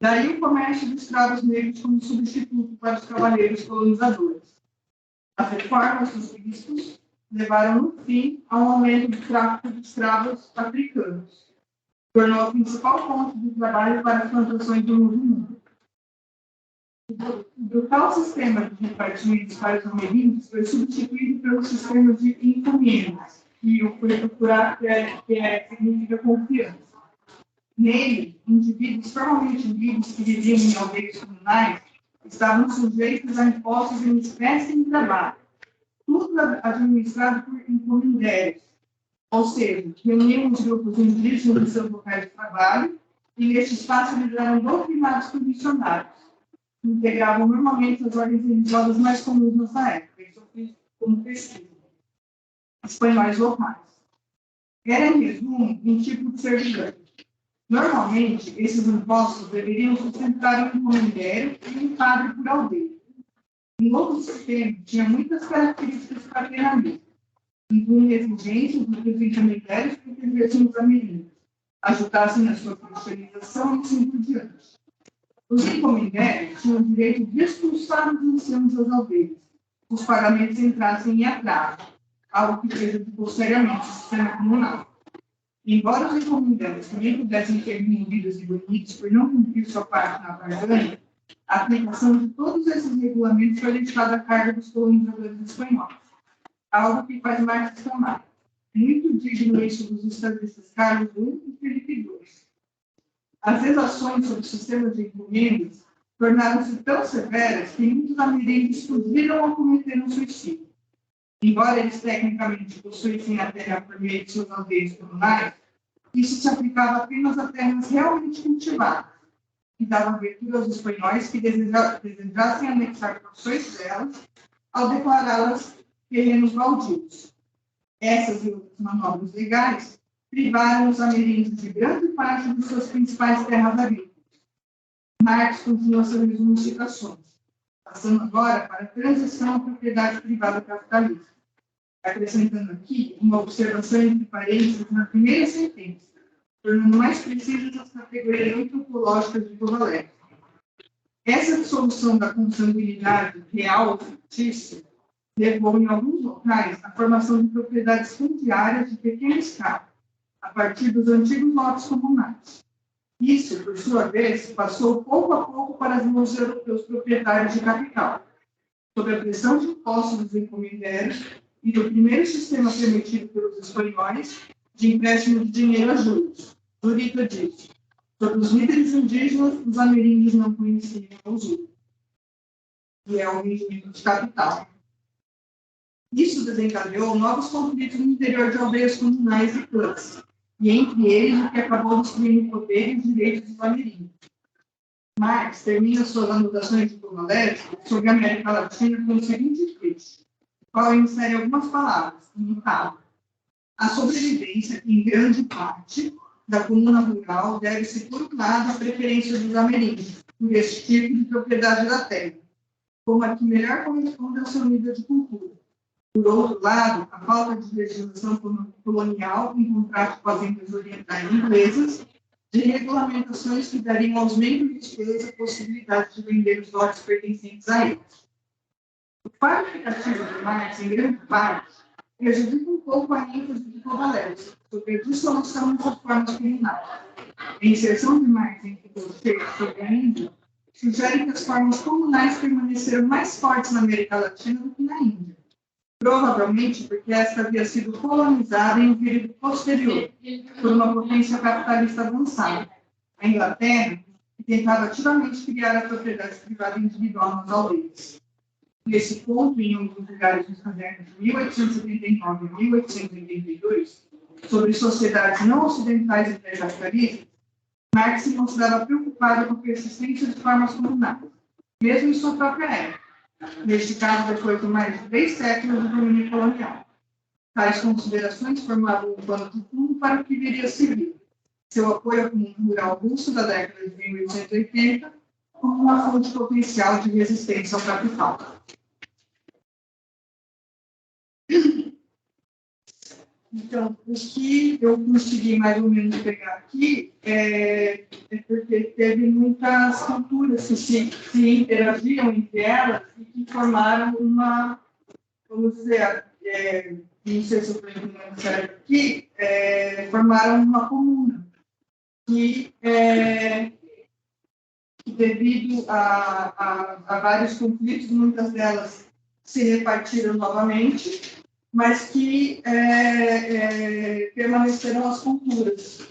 Speaker 8: Daí o comércio de escravos negros como substituto para os cavaleiros colonizadores. As reformas dos bispos levaram, no fim, a um aumento do tráfico de escravos africanos. Tornou a principal fonte de trabalho para as plantações do Novo Mundo. O brutal sistema de repartimentos para os ameríndios foi substituído pelo sistema de encomendas, que eu fui procurar, que significa confiança. Nele, indivíduos formalmente livres que viviam em aldeias comunais estavam sujeitos a impostos em espécie e em trabalho, tudo administrado por encomendeiros, ou seja, reuniam os grupos indígenas nos seus locais de trabalho e neste espaço eles eram doutrinados por missionários, que integravam normalmente as ordens religiosas mais comuns nessa época. Isso eu fiz como pesquisa. espanhóis locais. Era, em resumo, um tipo de servidão. Normalmente, esses impostos deveriam sustentar um encomendério e um padre por aldeia. Um novo sistema tinha muitas características paternalistas, incluindo exigências dos encomendérios que exerciam os ameríndios, ajudassem na sua cristianização e assim por diante. Os encomendérios tinham o direito de expulsar os anciãos das aldeias, se os pagamentos entrassem em atraso, algo que prejudicou seriamente o sistema comunal. Embora os encomendérios também pudessem ser removidos e banidos por não cumprir sua parte na barganha, a aplicação de todos esses regulamentos foi deixada a cargo dos colonizadores espanhóis, algo que faz Marx chamar muito digno isso dos estadistas Carlos I e Felipe II. As exações sobre o sistema de encomendas tornaram-se tão severas que muitos ameríndios fugiram ou cometeram suicídio. Embora eles tecnicamente possuíssem a terra por meio de suas aldeias comunais, isso se aplicava apenas a terras realmente cultivadas, que davam abertura aos espanhóis que desejassem anexar porções delas ao declará-las terrenos baldios. Essas e outras manobras legais privaram os ameríndios de grande parte de suas principais terras agrícolas. Marx continua suas resumo de citações, passando agora para a transição à propriedade privada capitalista, acrescentando aqui uma observação entre parênteses na primeira sentença, tornando mais precisas as categorias antropológicas de Kovalevsky. Essa dissolução da consanguinidade real ou fictícia levou, em alguns locais, à formação de propriedades fundiárias de pequena escala, a partir dos antigos lotes comunais. Isso, por sua vez, passou pouco a pouco para as mãos dos europeus proprietários de capital, sob a pressão de impostos dos encomendérios e do primeiro sistema permitido pelos espanhóis de empréstimo de dinheiro a juros. Zurita disse: sobre os líderes indígenas, os ameríndios não conheciam a usura. E é o rendimento de capital. Isso desencadeou novos conflitos no interior de aldeias comunais e clãs, e entre eles o que acabou destruindo o poder e os direitos dos ameríndios. Marx termina suas anotações de Kovalevsky sobre a América Latina com o seguinte trecho, no qual insere algumas palavras, como tal: a sobrevivência, em grande parte, da comuna rural deve-se, por um lado, à preferência dos ameríndios por este tipo de propriedade da terra, como a que melhor corresponde ao seu nível de cultura. Por outro lado, a falta de legislação colonial, em contraste com as fazendas orientais inglesas, de regulamentações que dariam aos membros de despesa a possibilidade de vender os lotes pertencentes a eles. O qualificativo de Marx, em grande parte, prejudica um pouco a ênfase de Kovalevsky sobre a dissolução das formas criminais. A inserção de Marx entre os textos sobre a Índia sugere que as formas comunais permaneceram mais fortes na América Latina do que na Índia, provavelmente porque esta havia sido colonizada em um período posterior por uma potência capitalista avançada, a Inglaterra, que tentava ativamente criar a propriedade privada individual nas aldeias. Nesse ponto, em um dos lugares dos cadernos de 1879 e 1882, sobre sociedades não ocidentais e pré-capitalistas, Marx se mostrava preocupado com a persistência de formas comunais, mesmo em sua própria época, neste caso depois de mais de 3 séculos de domínio colonial. Tais considerações formavam um plano de fundo para o que viria a seguir, seu apoio à comuna rural russa da década de 1880 como uma fonte potencial de resistência ao capital. Então, o que eu consegui mais ou menos pegar aqui é porque teve muitas culturas que se interagiam entre elas e que formaram uma, vamos dizer, não sei se eu estou entendendo certo aqui, formaram uma comuna que, devido a vários conflitos, muitas delas se repartiram novamente, mas que permaneceram as culturas.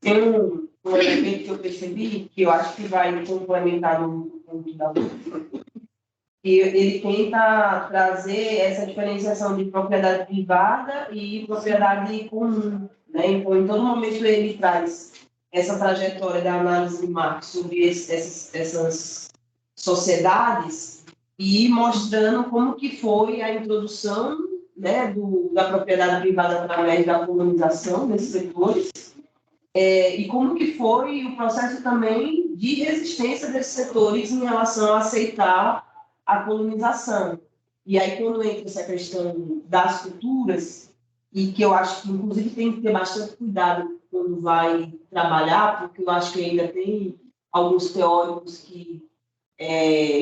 Speaker 2: Tem um elemento que eu percebi, que eu acho que vai complementar no ponto da luta, e ele tenta trazer essa diferenciação de propriedade privada e propriedade comum, né? Então, em todo momento ele traz essa trajetória da análise de Marx sobre essas sociedades e mostrando como que foi a introdução, né, da propriedade privada através da colonização desses setores, e como que foi o processo também de resistência desses setores em relação a aceitar a colonização. E aí, quando entra essa questão das culturas, e que eu acho que, inclusive, tem que ter bastante cuidado quando vai trabalhar, porque eu acho que ainda tem alguns teóricos que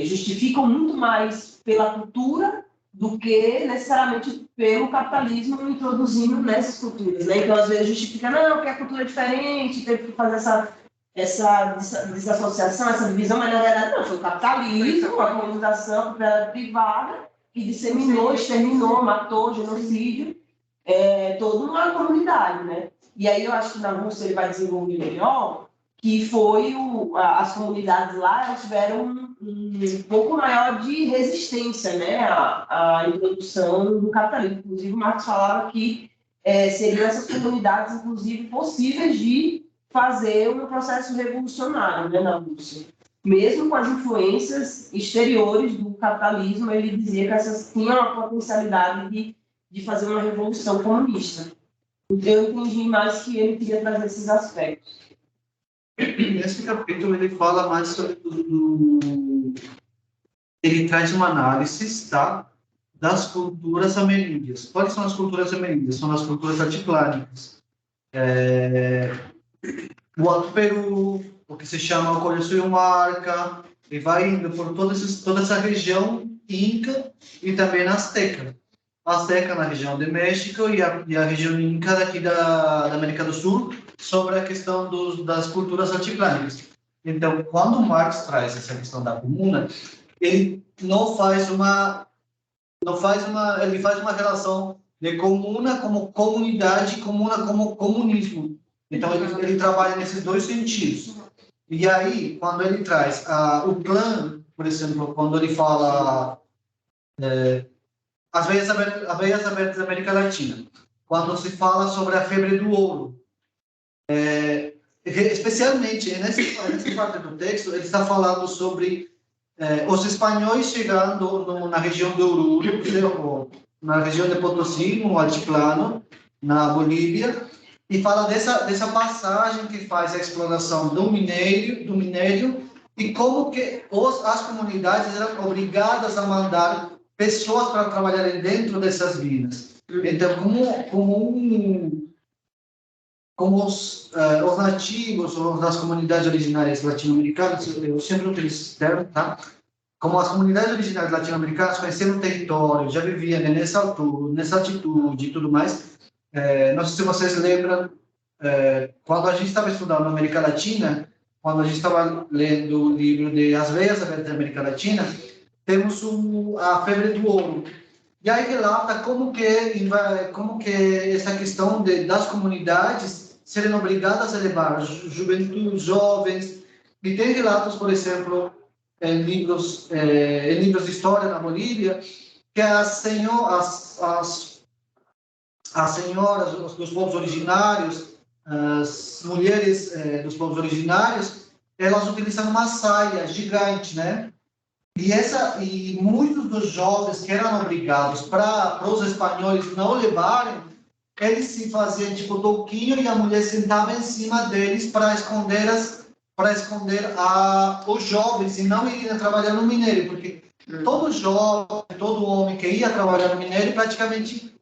Speaker 2: justificam muito mais pela cultura do que necessariamente pelo capitalismo introduzindo nessas culturas, né? Então, às vezes, justifica, não, porque a cultura é diferente, teve que fazer essa desassociação, essa divisão, mas na verdade não, foi o capitalismo, a colonização, a propriedade privada, que disseminou, exterminou, matou, genocídio, toda uma comunidade, né? E aí eu acho que na Rússia ele vai desenvolver melhor, que foi as comunidades lá, elas tiveram um pouco maior de resistência, né, à introdução do capitalismo. Inclusive, o Marx falava que seriam essas comunidades, inclusive, possíveis de fazer um processo revolucionário, né, na Rússia. Mesmo com as influências exteriores do capitalismo, ele dizia que essas tinham a potencialidade de fazer uma revolução comunista. Então, eu entendi mais que ele queria trazer esses aspectos.
Speaker 9: Nesse capítulo ele fala mais sobre ele traz uma análise, tá, das culturas ameríndias. Quais são as culturas ameríndias? São as culturas altiplânicas. O Alto Peru, o que se chama o Coreçuiumarca, e vai indo por toda essa região Inca e também Azteca. Azteca na região de México e a região Inca daqui da América do Sul, sobre a questão das culturas altiplânicas. Então, quando Marx traz essa questão da comuna, ele ele faz uma relação de comuna como comunidade, comuna como comunismo. Então, ele trabalha nesses dois sentidos. E aí, quando ele traz o clã, por exemplo, quando ele fala as veias abertas da América Latina, quando se fala sobre a febre do ouro, especialmente nessa parte do texto, ele está falando sobre os espanhóis chegando na região do Oruro, na região de Potosí, no altiplano, na Bolívia, e fala dessa passagem que faz a exploração do minério e como que as comunidades eram obrigadas a mandar pessoas para trabalharem dentro dessas minas. Então, como os nativos ou das comunidades originárias latino-americanas, eu sempre utilizo esse termo, tá? Como as comunidades originárias latino-americanas conheceram o território, já viviam nessa altura, nessa altitude e tudo mais. Não sei se vocês lembram, quando a gente estava estudando na América Latina, quando a gente estava lendo o livro de As Veias Abertas da América Latina, temos a febre do ouro. E aí relata como que essa questão das comunidades serem obrigadas a levar juventude, jovens. E tem relatos, por exemplo, em livros de história na Bolívia, que as senhoras dos povos originários, as mulheres dos povos originários, elas utilizam uma saia gigante, né? E muitos dos jovens que eram obrigados para os espanhóis não levarem, eles se faziam tipo toquinho e a mulher sentava em cima deles para esconder os jovens e não iriam trabalhar no minério, porque todo jovem, todo homem que ia trabalhar no minério praticamente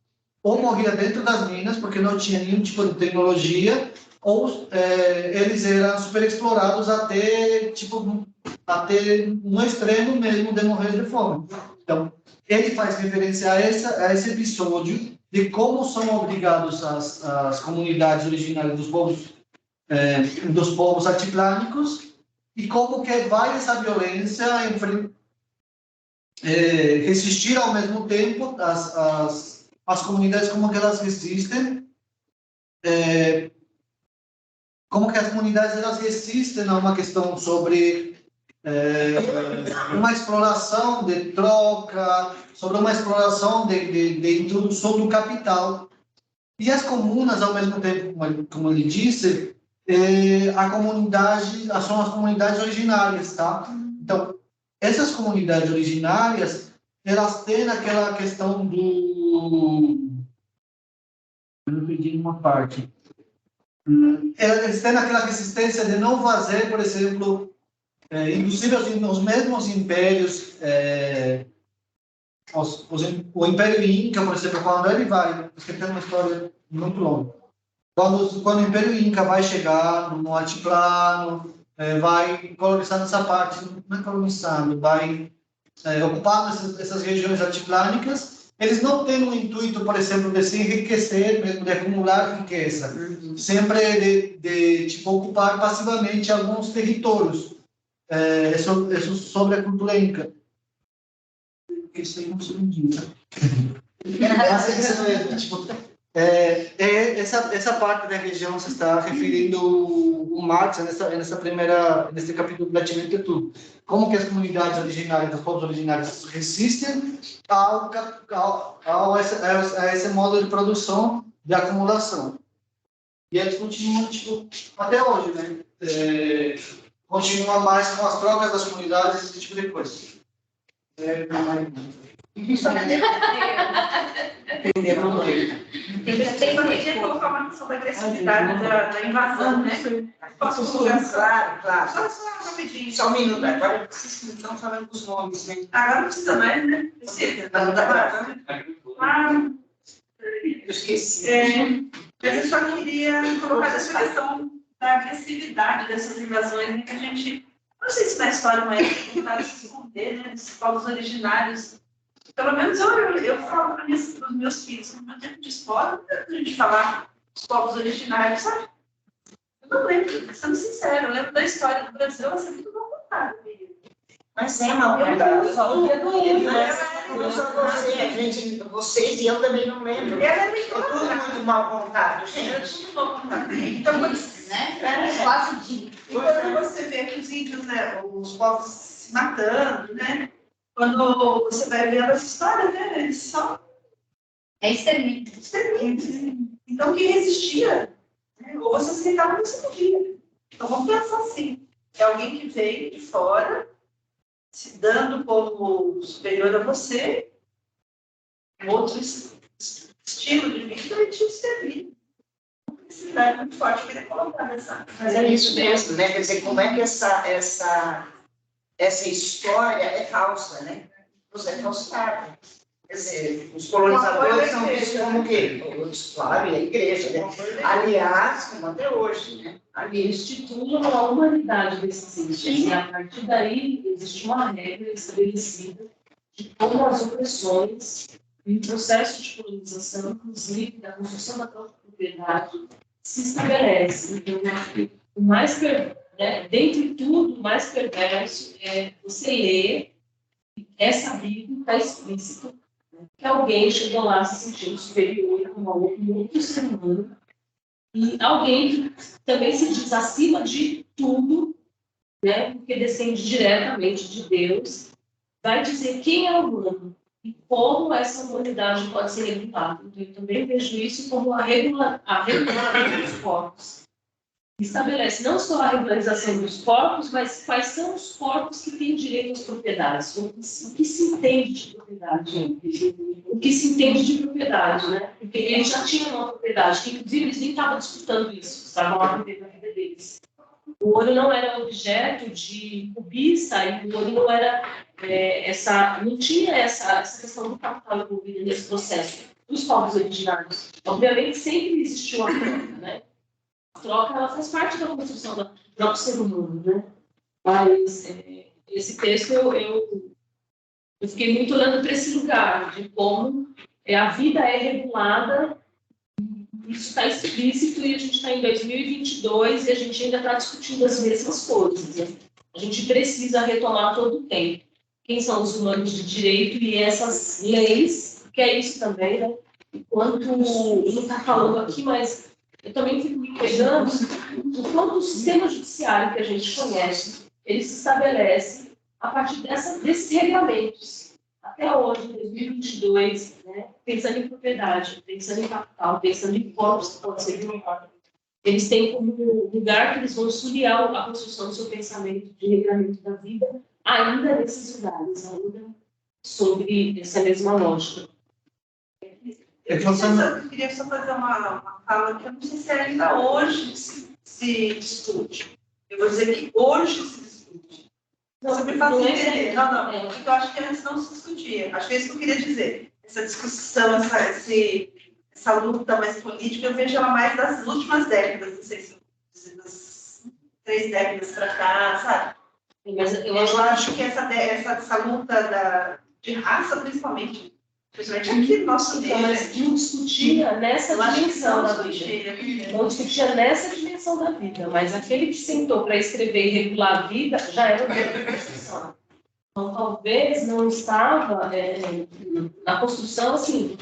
Speaker 9: ou morria dentro das minas porque não tinha nenhum tipo de tecnologia, ou eles eram super explorados até no extremo mesmo de morrer de fome. Então, ele faz referência a esse episódio de como são obrigados as comunidades originárias dos povos altiplânicos e como que vai essa violência resistir ao mesmo tempo as comunidades, como que elas resistem, como que as comunidades elas resistem a uma questão sobre uma exploração de troca, sobre uma exploração de introdução do capital. E as comunas, ao mesmo tempo, como ele disse, são as comunidades originárias, tá? Então, essas comunidades originárias, elas têm aquela questão Eu não perdi uma parte. Eles têm aquela resistência de não fazer, por exemplo, inclusive os mesmos impérios, o Império Inca, por exemplo, quando ele vai, porque tem uma história muito longa, quando o Império Inca vai chegar no altiplano, vai colonizando essa parte, não é colonizando, vai ocupando essas regiões altiplânicas, eles não têm um intuito, por exemplo, de se enriquecer, mesmo de acumular riqueza, sempre de tipo, ocupar passivamente alguns territórios. Isso sobre a cultura inca. Isso aí não se indica. Essa parte da região se está referindo o Marx nesse capítulo praticamente tudo. Como que as comunidades originárias, os povos originários resistem a esse modo de produção, de acumulação. E eles continuam, tipo, até hoje, né? Continua mais com as trocas das comunidades, esse tipo de coisa.
Speaker 1: Tem uma reclamação da agressividade da invasão, né? Posso conversar? Claro. Só rapidinho. Só um minuto. Agora vocês estão falando dos nomes, né? Agora não precisa mais, né? Precisa. Não dá pra... Eu esqueci.
Speaker 10: Mas eu só queria colocar essa questão da agressividade dessas invasões, em que a gente, não sei se na história não é tentado se esconder, né, dos povos originários. Pelo menos eu falo para os meus filhos, no meu tempo de escola, a gente falar dos povos originários, sabe? Eu não lembro, sendo sincero, eu lembro da história do Brasil, ela sempre muito mal contada.
Speaker 1: Mas é mal contado. Vocês e eu também não lembro. É tudo muito mal contado, gente.
Speaker 10: É tudo mal contado. Então, quando você vê que os índios, né, os povos se matando, né? Quando você vai vendo as histórias, né? Eles são... extermínio. Então, quem resistia, né, ou você aceitava ou você podia. Então, vamos pensar assim. É alguém que veio de fora, se dando como superior a você, outro estilo de vida, e te extermínio. É muito forte querer colocar nessa...
Speaker 1: Mas é isso mesmo, né? Quer dizer, como é que essa história é falsa, né? Você é falsificada. Quer dizer, os colonizadores são vistos como o quê? Claro, e a igreja, né? Aliás, como até hoje, né?
Speaker 11: Ali instituam a humanidade desses índios. E a partir daí existe uma regra estabelecida de como as opressões em processo de colonização, inclusive da construção da própria propriedade, se estabelecem. Então, o mais dentre tudo, o mais perverso é você ler, é sabido, está explícito, que alguém chegou lá se sentindo superior a um outro ser humano, e alguém que também se diz acima de tudo, né, porque descende diretamente de Deus, vai dizer quem é humano e como essa humanidade pode ser regulada. Então, eu também vejo isso como a regularização dos corpos. Estabelece não só a regularização dos corpos, mas quais são os corpos que têm direito às propriedades, o que se entende de propriedade, o que se entende de propriedade, né? Porque eles já tinham uma propriedade, que inclusive eles nem estavam disputando isso, estavam lá vivendo a vida deles. O ouro não era objeto de cobiça, e o ouro não era não tinha essa questão do capital envolvida nesse processo dos povos originários. Obviamente sempre existiu a troca, né? A troca ela faz parte da construção do próprio ser humano, né? Mas esse texto eu fiquei muito olhando para esse lugar de como a vida é regulada. Isso está explícito e a gente está em 2022 e a gente ainda está discutindo as mesmas coisas. Né? A gente precisa retomar todo o tempo. Quem são os humanos de direito e essas leis, que é isso também, né? Enquanto não está falando aqui, mas eu também fico me pegando do quanto o sistema judiciário que a gente conhece, ele se estabelece a partir desses regulamentos. Até hoje, em 2022, né, pensando em propriedade, pensando em capital, pensando em corpos que podem ser violados, eles têm como lugar que eles vão estudiar a construção do seu pensamento de regulamento da vida, ainda nesses lugares, ainda sobre essa mesma lógica.
Speaker 10: Eu queria só fazer uma fala que eu não sei se ainda hoje se discute. Eu vou dizer que hoje se discute. Não, me faz entender. Não. Porque eu acho que antes não se discutia. Acho que é isso que eu queria dizer. Essa discussão, essa luta mais política, eu vejo ela mais das últimas décadas, não sei se das 3 décadas para cá, sabe?
Speaker 11: Mas
Speaker 10: eu acho que essa luta de raça, principalmente aqui no nosso meio.
Speaker 11: Mas não discutia nessa dimensão da vida. Não discutia nessa dimensão da vida, mas aquele que sentou para escrever e regular a vida já era uma discussão. Então, talvez não estava na construção, assim,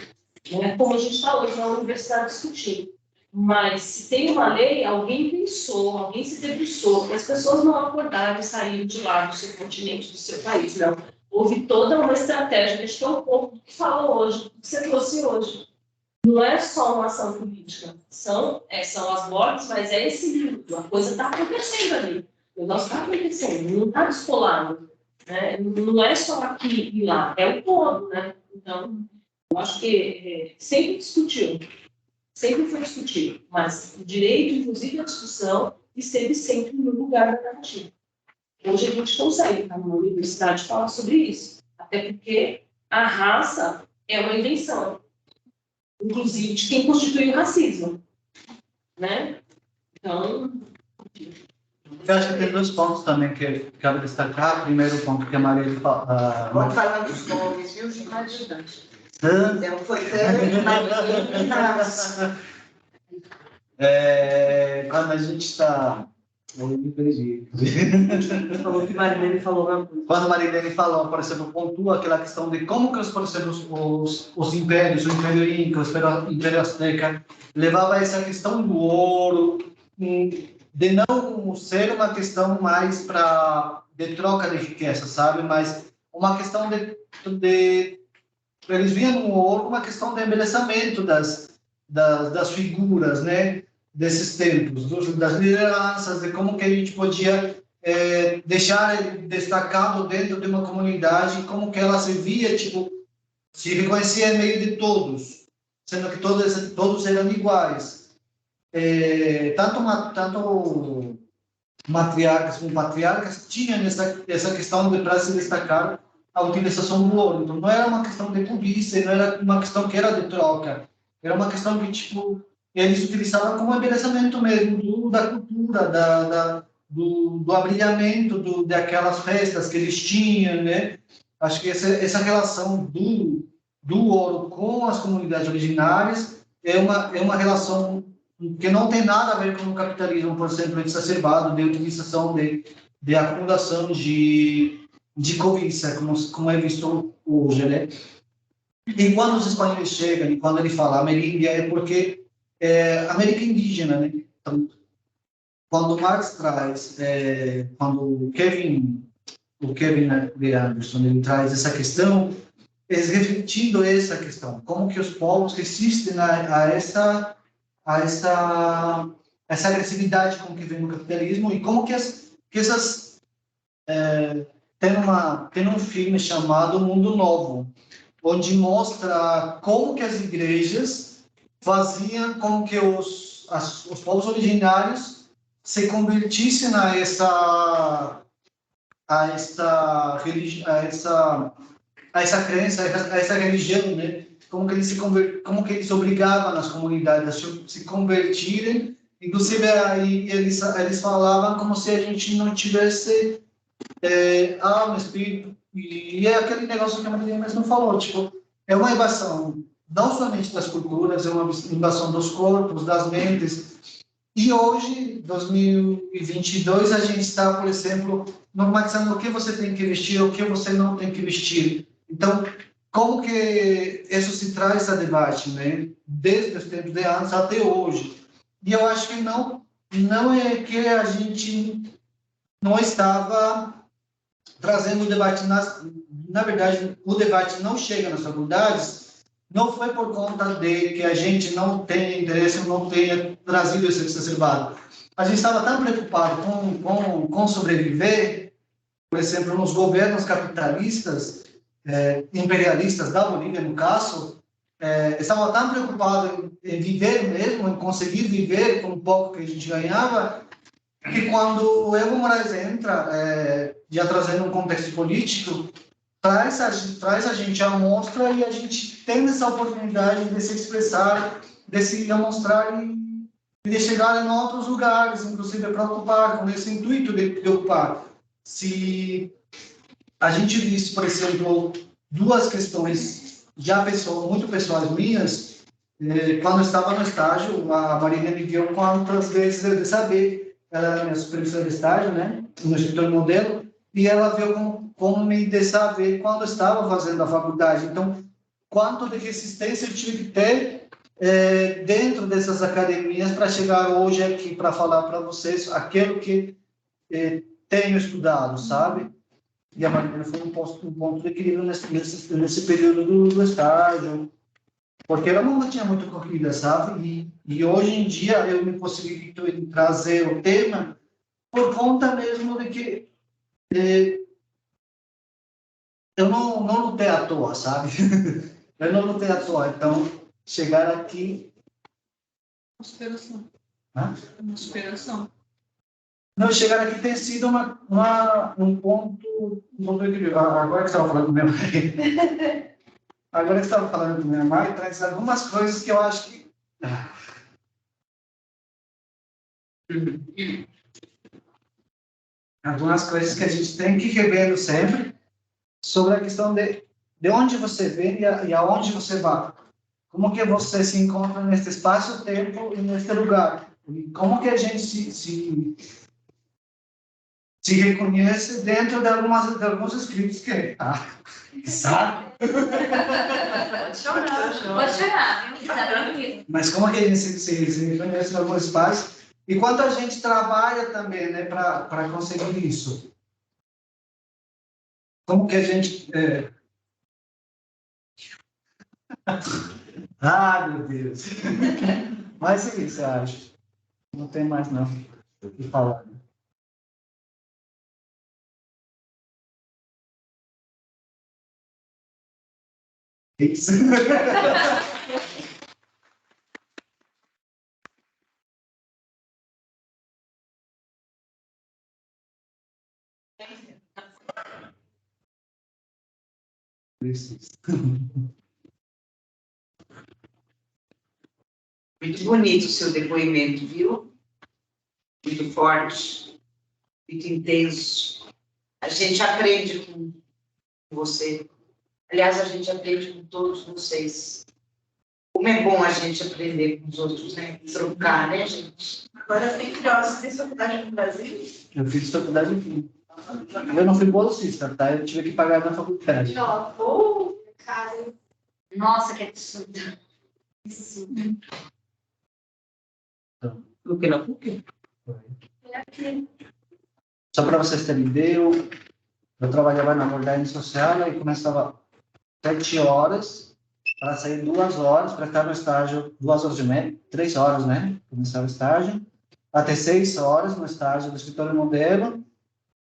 Speaker 11: como a gente está hoje na universidade discutindo. Mas se tem uma lei, alguém pensou, alguém se debruçou, e as pessoas não acordaram e saíram de lá do seu continente, do seu país, não. Houve toda uma estratégia, acho que é um pouco do que fala hoje, do que você trouxe hoje. Não é só uma ação política, são as mortes, mas é esse vínculo, a coisa está acontecendo ali. O negócio está acontecendo, não está descolado. Né? Não é só aqui e lá, é o todo. Né? Então, eu acho que sempre foi discutido, mas o direito, inclusive a discussão, esteve sempre no lugar da narrativa. Hoje a gente consegue, na universidade, falar sobre isso, até porque a raça é uma invenção, inclusive de quem constitui o racismo. Né? Então...
Speaker 9: Eu acho que tem 2 pontos também que cabe destacar. Primeiro ponto que a Maria falou.
Speaker 1: Vamos falar dos nomes, viu, gente?
Speaker 9: Não
Speaker 1: foi tanto,
Speaker 9: quando a gente está... Eu me perdi.
Speaker 2: Falou que Marilene falou.
Speaker 9: Quando a Marilene falou, por exemplo, pontua aquela questão de como que, por exemplo, os impérios, o Império Inca, o Império Azteca, levava essa questão do ouro, de não ser uma questão mais de troca de riqueza, sabe? Mas uma questão de eles viam no ouro uma questão de embelezamento das figuras, né? Desses tempos, das lideranças, de como que a gente podia deixar destacado dentro de uma comunidade, como que ela se via, tipo, se reconhecia em meio de todos, sendo que todos eram iguais. Tanto matriarcas como patriarcas tinham essa questão de para se destacar a utilização do ouro. Então, não era uma questão de cobiça, não era uma questão que era de troca, era uma questão que, tipo, eles utilizavam como embelezamento mesmo da cultura, do abrilhamento daquelas festas que eles tinham, né? Acho que essa relação do ouro com as comunidades originárias é uma relação que não tem nada a ver com o capitalismo, por exemplo, exacerbado de utilização de acumulação de cobiça, como é visto hoje, né? E quando os espanhóis chegam, e quando ele fala Amerindia, é porque América indígena, né? Então, quando Marx traz, quando o Kevin de Anderson, ele traz essa questão, eles refletindo essa questão, como que os povos resistem a essa agressividade com que vem o capitalismo e como que essas tem um filme chamado Mundo Novo, onde mostra como que as igrejas faziam com que os povos originários se convertissem a essa crença, a essa religião, né? Como que eles obrigavam as comunidades a se convertirem, inclusive aí eles falavam como se a gente não tivesse alma, espírito, e é aquele negócio que a Maria mesmo falou, tipo, é uma invasão não somente das culturas, é uma invasão dos corpos, das mentes. E hoje, 2022, a gente está, por exemplo, normalizando o que você tem que vestir, o que você não tem que vestir. Então, como que isso se traz a debate, né? Desde os tempos de antes até hoje. E eu acho que não é que a gente não estava trazendo o debate, na verdade, o debate não chega nas faculdades, não foi por conta de que a gente não tenha interesse, não tenha trazido esse exacerbado. A gente estava tão preocupado com sobreviver, por exemplo, nos governos capitalistas, imperialistas da Bolívia, no caso, estava tão preocupado em viver mesmo, em conseguir viver com o pouco que a gente ganhava, que quando o Evo Morales entra, já trazendo um contexto político, traz a gente à mostra e a gente tem essa oportunidade de se expressar, de se demonstrar e de chegar em outros lugares, inclusive para ocupar, com esse intuito de ocupar. Se a gente visse, por exemplo, duas questões já muito pessoais minhas, quando eu estava no estágio, a Marília me viu quantas vezes eu de saber, ela era minha supervisora de estágio, né, no escritório modelo, e ela viu como me deixar ver quando eu estava fazendo a faculdade. Então, quanto de resistência eu tive que ter dentro dessas academias para chegar hoje aqui para falar para vocês aquilo que tenho estudado, sabe? E a Marília foi um ponto de equilíbrio nesse período do estágio, porque ela não tinha muito corrida, sabe? E hoje em dia eu me possibilito em trazer o tema por conta mesmo de que eu não lutei à toa, sabe? Eu não lutei à toa, então chegar aqui...
Speaker 8: Uma superação.
Speaker 9: Hã?
Speaker 8: Uma superação.
Speaker 9: Não, chegar aqui tem sido um ponto equilíbrio. Agora que você estava falando com minha mãe, traz algumas coisas que eu acho que... Algumas coisas que a gente tem que ir revendo sempre sobre a questão de onde você vem e aonde você vai. Como que você se encontra nesse espaço-tempo e nesse lugar. E como que a gente se reconhece dentro de alguns escritos que... sabe?
Speaker 3: Pode chorar.
Speaker 9: Mas como que a gente se reconhece em alguns espaços? E quanto a gente trabalha também, né, para conseguir isso? Como que a gente... meu Deus! Mas é isso, eu acho. Não tem mais, não, o que falar. Isso.
Speaker 1: Muito bonito o seu depoimento, viu? Muito forte, muito intenso. A gente aprende com você. Aliás, a gente aprende com todos vocês. Como é bom a gente aprender com os outros, né? Trocar, né, gente?
Speaker 10: Agora eu fiquei curiosa, você fez faculdade no Brasil?
Speaker 9: Eu fiz faculdade aqui. Eu não fui bolsista, tá? Eu tive que pagar na faculdade.
Speaker 3: Cara.
Speaker 11: Nossa, que absurdo.
Speaker 2: O que não? O quê?
Speaker 9: Só para vocês terem ideia, eu trabalhava na abordagem social e começava 7 horas para sair 2 horas, para estar no estágio 2 horas e meia, 3 horas, né? Começava o estágio, até 6 horas no estágio do escritório modelo.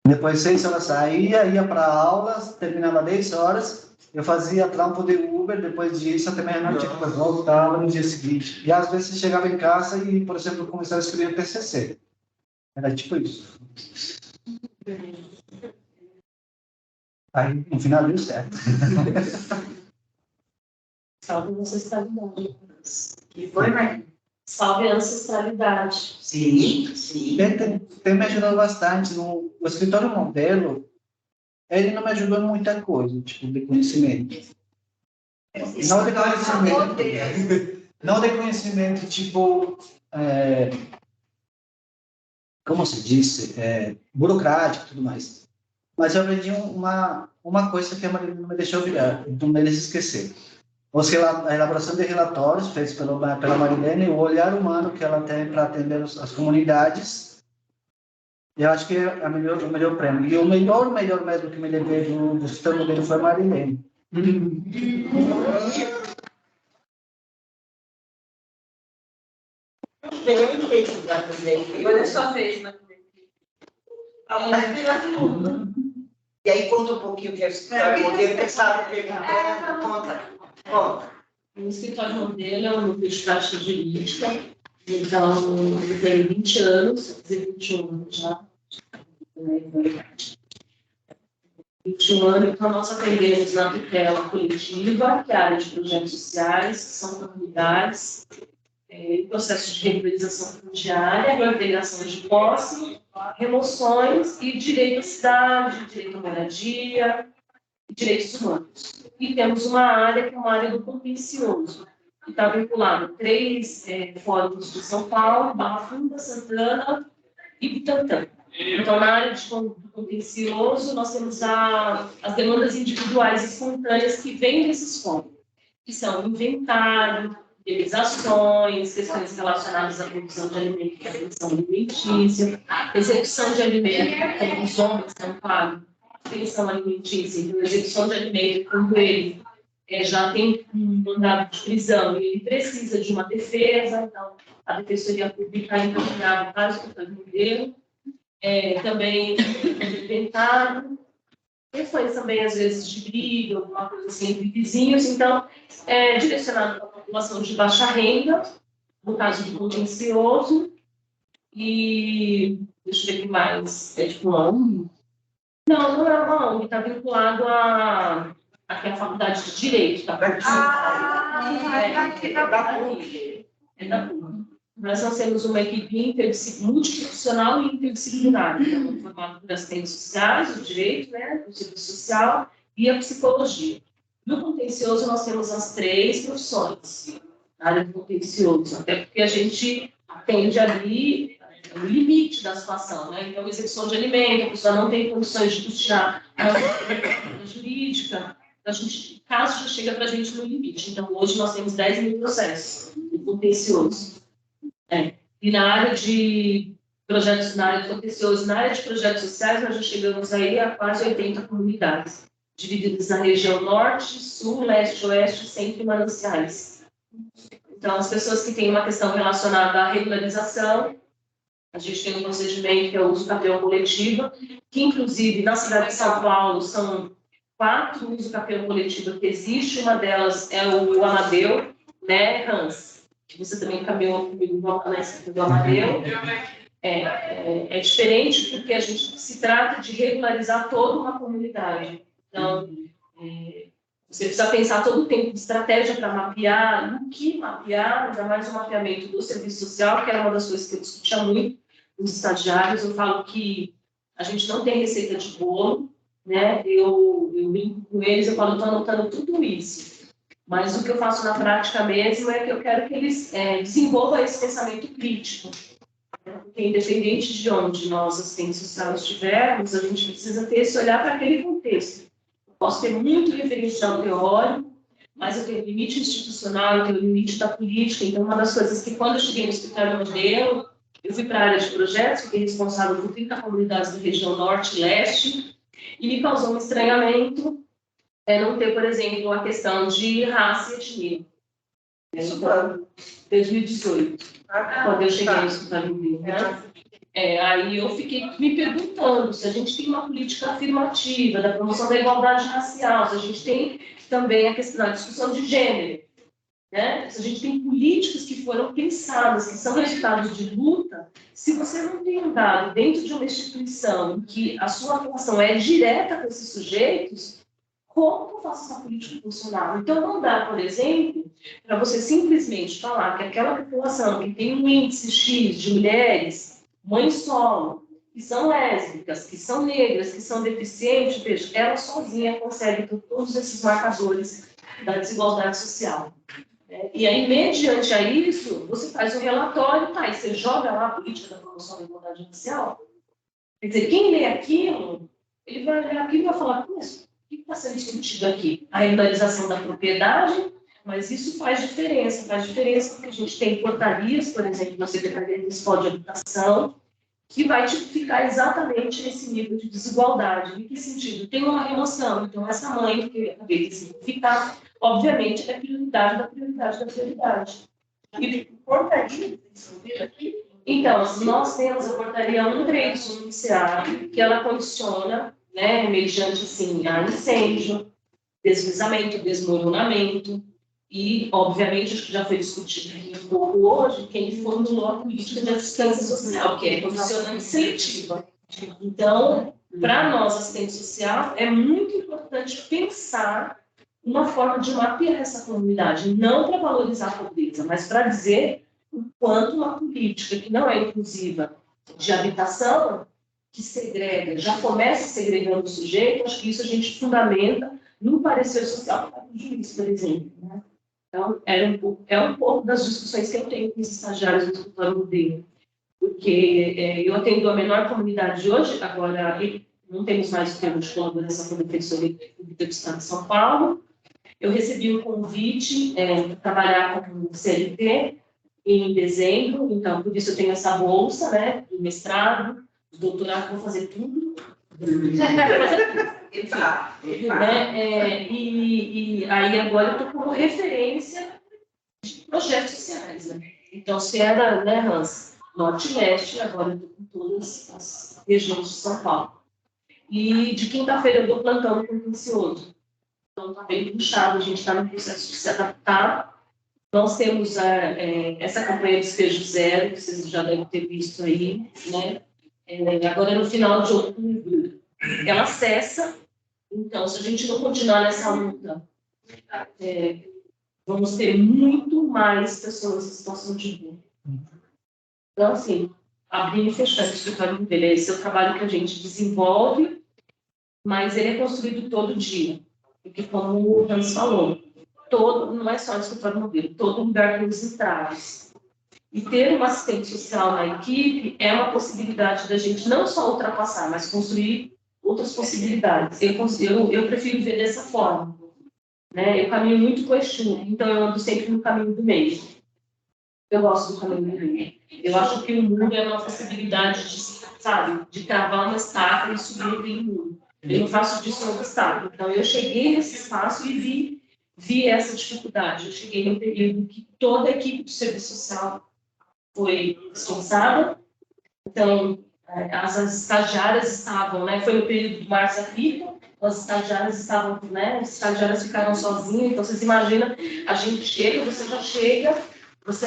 Speaker 9: Depois 6 horas saía, ia para aulas, terminava 10 horas, eu fazia trampo de Uber, depois disso até meia-noite depois voltava no dia seguinte. E às vezes chegava em casa e, por exemplo, começava a escrever TCC. Era tipo isso. Aí, no final, deu certo.
Speaker 11: Salve a ancestralidade.
Speaker 1: Que foi, Maria?
Speaker 11: Salve a ancestralidade.
Speaker 1: Sim, sim.
Speaker 9: Tem me ajudado bastante. O escritório modelo, ele não me ajudou em muita coisa, tipo, de conhecimento. Não de conhecimento. Não de conhecimento, tipo... como se disse? Burocrático e tudo mais. Mas eu aprendi uma coisa que a Maria não me deixou virar, não me deixa esquecer. A elaboração de relatórios feitos pela Marilene e o olhar humano que ela tem para atender as comunidades, eu acho que é o melhor prêmio. E o melhor método que me levei do sistema modelo foi a Marilene.
Speaker 10: Olha só vez, né?
Speaker 1: E aí conta um pouquinho que é o escritório modelo, pensava perguntando, conta.
Speaker 11: O escritório modelo é um núcleo de prática jurídica, então eu tenho 20 anos, vou fazer 21 anos já. 21 anos, então nós atendemos na tutela coletiva, que é a área de projetos sociais, que são comunidades, processo de regularização fundiária, integração de posse, remoções e direito à cidade, direito à moradia e direitos humanos. E temos uma área que é uma área do contencioso, que está vinculada a 3 fóruns de São Paulo, Barra Funda, Santana e Butantã. Então, na área de contencioso, nós temos as demandas individuais espontâneas que vêm desses fóruns, que são inventário, indenizações, questões relacionadas à produção de alimentos e à produção alimentícia, execução de alimentos, como os homens não pagam pensão alimentícia, então, execução de alimentos, quando ele já tem um mandado de prisão e ele precisa de uma defesa, então a Defensoria Pública é encaminhada para o escritório modelo, também inventário, questões também, às vezes, de briga, alguma coisa assim, entre vizinhos, então, direcionado para a população de baixa renda, no caso de contencioso, e deixa eu ver o que mais, tipo uma ONG? Não é uma ONG, está vinculado a faculdade de Direito, tá? É da PUC. Nós temos uma equipe multiprofissional e interdisciplinar, então, formada por assistentes sociais, o direito, né, o serviço social e a psicologia. No contencioso, nós temos as 3 profissões, na área do contencioso, até porque a gente atende ali o limite da situação, né? Então, execução de alimento, a pessoa não tem condições de puxar a jurídica, o caso já chega para a gente no limite. Então, hoje nós temos 10 mil processos no contencioso. E na área de projetos, na área de contencioso, na área de projetos sociais, nós já chegamos aí a quase 80 comunidades, divididas na região norte, sul, leste, oeste, centro e mananciais. Então, as pessoas que têm uma questão relacionada à regularização, a gente tem um procedimento que é o uso capião coletiva, que, inclusive, na cidade de São Paulo, são 4 uso capião coletiva que existe, uma delas é o Amadeu, né, Hans? Que você também caminhou comigo do Amadeu. É diferente porque a gente se trata de regularizar toda uma comunidade. Então, você precisa pensar todo o tempo de estratégia para mapear, no que mapear, ainda mais o mapeamento do serviço social, que era uma das coisas que eu discutia muito com os estagiários. Eu falo que a gente não tem receita de bolo, né? Eu brinco com eles, eu falo, estou anotando tudo isso. Mas o que eu faço na prática mesmo é que eu quero que eles desenvolvam esse pensamento crítico. Porque, independente de onde nós, assistentes sociais, estivermos, a gente precisa ter esse olhar para aquele contexto. Eu posso ter muito referencial teórico, mas eu tenho limite institucional, eu tenho limite da política. Então, uma das coisas que, quando eu cheguei no escritório modelo, eu fui para a área de projetos, fiquei responsável por 30 comunidades da região norte e leste, e me causou um estranhamento não ter, por exemplo, a questão de raça e etnia. Isso foi 2018, quando eu cheguei no escritório modelo, né? Aí eu fiquei me perguntando se a gente tem uma política afirmativa da promoção da igualdade racial, se a gente tem também a questão da discussão de gênero, né? Se a gente tem políticas que foram pensadas, que são resultados de luta, se você não tem um dado dentro de uma instituição em que a sua atuação é direta com esses sujeitos, como eu faço essa política funcionar? Então, não dá, por exemplo, para você simplesmente falar que aquela população que tem um índice X de mulheres, mães solo, que são lésbicas, que são negras, que são deficientes, veja, ela sozinha consegue ter todos esses marcadores da desigualdade social. E aí, mediante a isso, você faz um relatório, e você joga lá a política da promoção da igualdade racial. Quer dizer, quem lê aquilo, ele vai ler aquilo e vai falar, mas o que está sendo discutido aqui? A regularização da propriedade, mas isso faz diferença porque a gente tem portarias, por exemplo, na Secretaria Municipal de Habitação, que vai tipificar exatamente esse nível de desigualdade. Em que sentido? Tem uma remoção, então essa mãe que eu acabei de simplificar, obviamente, é prioridade da prioridade da prioridade. E portaria, aqui? Então, nós temos a portaria 131 do INSEAD, que ela condiciona, né, mediante assim, a incêndio, deslizamento, desmoronamento, E, obviamente, acho que já foi discutido aqui um pouco hoje, quem formulou a política de assistência social, que é profissional seletiva. Então, para nós, assistente social, é muito importante pensar uma forma de mapear essa comunidade, não para valorizar a pobreza, mas para dizer o quanto uma política que não é inclusiva de habitação, que segrega, já começa segregando o sujeito, acho que isso a gente fundamenta no parecer social do juiz, por exemplo. Né? Então, é um pouco das discussões que eu tenho com os estagiários do escritório modelo, porque eu atendo a menor comunidade hoje, agora não temos mais o termo de colaboração com a Defensoria Pública do Estado de São Paulo. Eu recebi um convite para trabalhar com o CLT em dezembro, então, por isso eu tenho essa bolsa, né, do mestrado, do doutorado, vou fazer tudo. E aí agora eu estou como referência de projetos sociais. Né? Então, se era, né, Hans, Norte e Leste, agora eu estou com todas as regiões de São Paulo. E de quinta-feira eu dou plantão contencioso. Então, está bem puxado, a gente está no processo de se adaptar. Nós temos essa campanha de Despejo Zero, que vocês já devem ter visto aí, né? Agora, no final de outubro, ela cessa. Então, se a gente não continuar nessa luta, vamos ter muito mais pessoas em situação de rua. Então, assim, abrir e fechar o escritório modelo, esse é o trabalho que a gente desenvolve, mas ele é construído todo dia. Porque, como o Hans falou, não é só o escritório modelo, todo lugar tem os entraves. E ter um assistente social na equipe é uma possibilidade da gente não só ultrapassar, mas construir outras possibilidades. Eu prefiro ver dessa forma. Né? Eu caminho muito com o Exu, então eu ando sempre no caminho do meio. Eu gosto do caminho do meio. Eu acho que o mundo é uma possibilidade de, sabe, de cavar uma estaca e subir aquele mundo. Eu não faço disso um obstáculo. Então, eu cheguei nesse espaço e vi essa dificuldade. Eu cheguei num período que toda a equipe do serviço social foi dispensada. Então, as estagiárias estavam, né? Foi no período do Márcia Rico, as estagiárias estavam, né? As estagiárias ficaram sozinhas. Então, vocês imaginam, a gente chega, você já chega, você